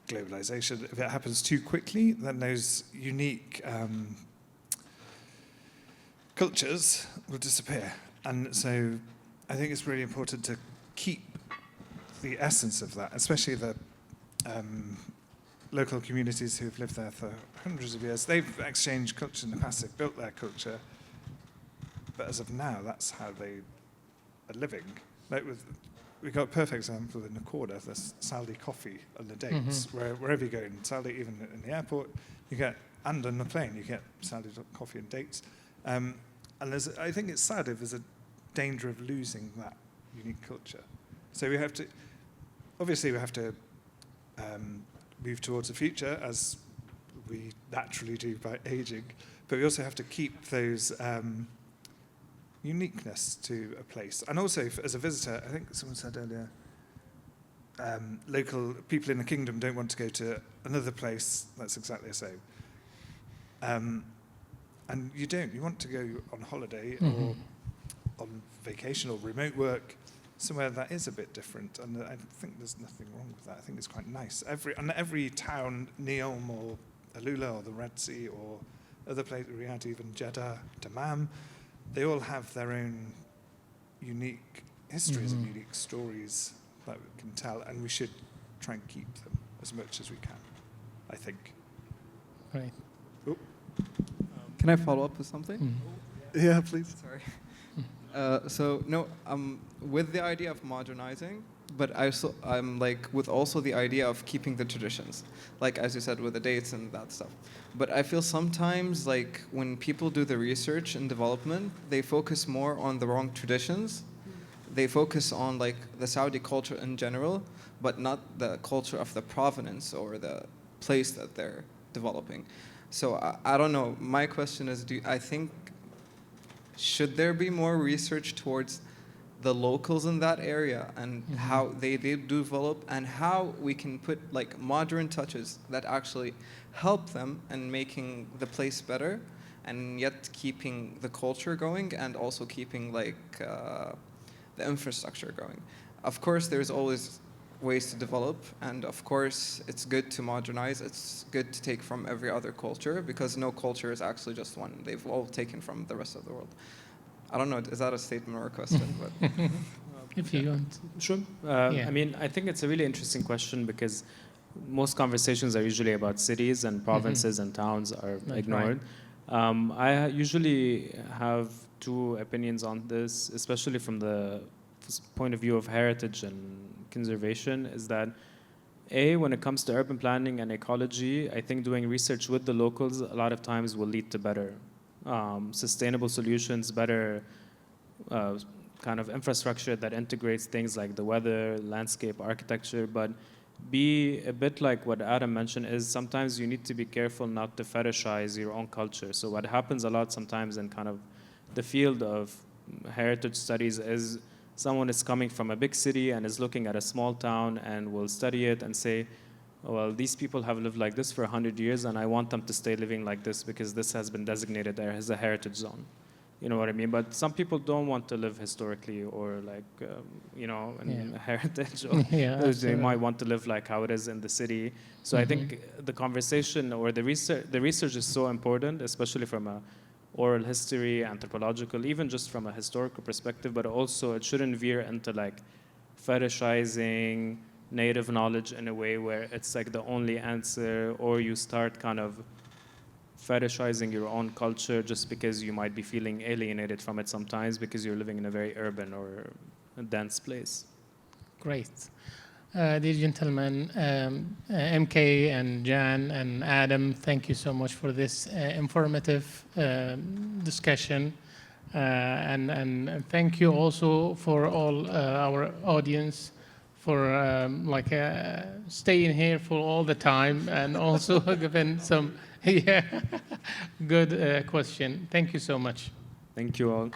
globalization, if it happens too quickly, then those unique cultures will disappear. And so I think it's really important to keep the essence of that, especially the local communities who've lived there for hundreds of years. They've exchanged culture in the past, they've built their culture, but as of now, that's how they are living. Like we got a perfect example in the corner, the Saudi coffee and the dates. Wherever you go in Saudi, even in the airport, you get, and on the plane, you get Saudi coffee and dates. And I think it's sad if there's a danger of losing that unique culture. So we have to move towards the future as we naturally do by aging, but we also have to keep those uniqueness to a place. And also, as a visitor, I think someone said earlier, local people in the kingdom don't want to go to another place that's exactly the same. And you don't. You want to go on holiday or on vacation or remote work somewhere that is a bit different. And I think there's nothing wrong with that. I think it's quite nice. Every town, Neom or Alula or the Red Sea or other places, Riyadh, even Jeddah, Dammam, they all have their own unique histories and unique stories that we can tell, and we should try and keep them as much as we can, I think. Right. Can I follow up with something? Yeah, please. Sorry. With the idea of modernizing, but I'm like with also the idea of keeping the traditions, like as you said with the dates and that stuff. But I feel sometimes like when people do the research and development, they focus more on the wrong traditions. They focus on like the Saudi culture in general, but not the culture of the provenance or the place that they're developing. So I don't know. My question is, I think should there be more research towards the locals in that area and how they develop and how we can put like modern touches that actually help them in making the place better and yet keeping the culture going and also keeping like the infrastructure going. Of course, there's always ways to develop, and of course, it's good to modernize. It's good to take from every other culture because no culture is actually just one. They've all taken from the rest of the world. I don't know, is that a statement or a question? But If you want. Sure. I mean, I think it's a really interesting question because most conversations are usually about cities and provinces and towns are ignored. I usually have two opinions on this, especially from the point of view of heritage and conservation, is that when it comes to urban planning and ecology, I think doing research with the locals a lot of times will lead to better sustainable solutions, better kind of infrastructure that integrates things like the weather, landscape, architecture, but be a bit like what Adam mentioned is sometimes you need to be careful not to fetishize your own culture. So what happens a lot sometimes in kind of the field of heritage studies is someone is coming from a big city and is looking at a small town and will study it and say, well, these people have lived like this for 100 years and I want them to stay living like this because this has been designated as a heritage zone. You know what I mean? But some people don't want to live historically or like, in heritage. Or they might want to live like how it is in the city. So I think the conversation or the research is so important, especially from a oral history, anthropological, even just from a historical perspective, but also it shouldn't veer into like fetishizing native knowledge in a way where it's like the only answer, or you start kind of fetishizing your own culture just because you might be feeling alienated from it sometimes because you're living in a very urban or a dense place. Great. Dear gentlemen, MK and Jan and Adam, thank you so much for this informative discussion. And thank you also for all our audience for staying here for all the time and also giving some good question. Thank you so much. Thank you all.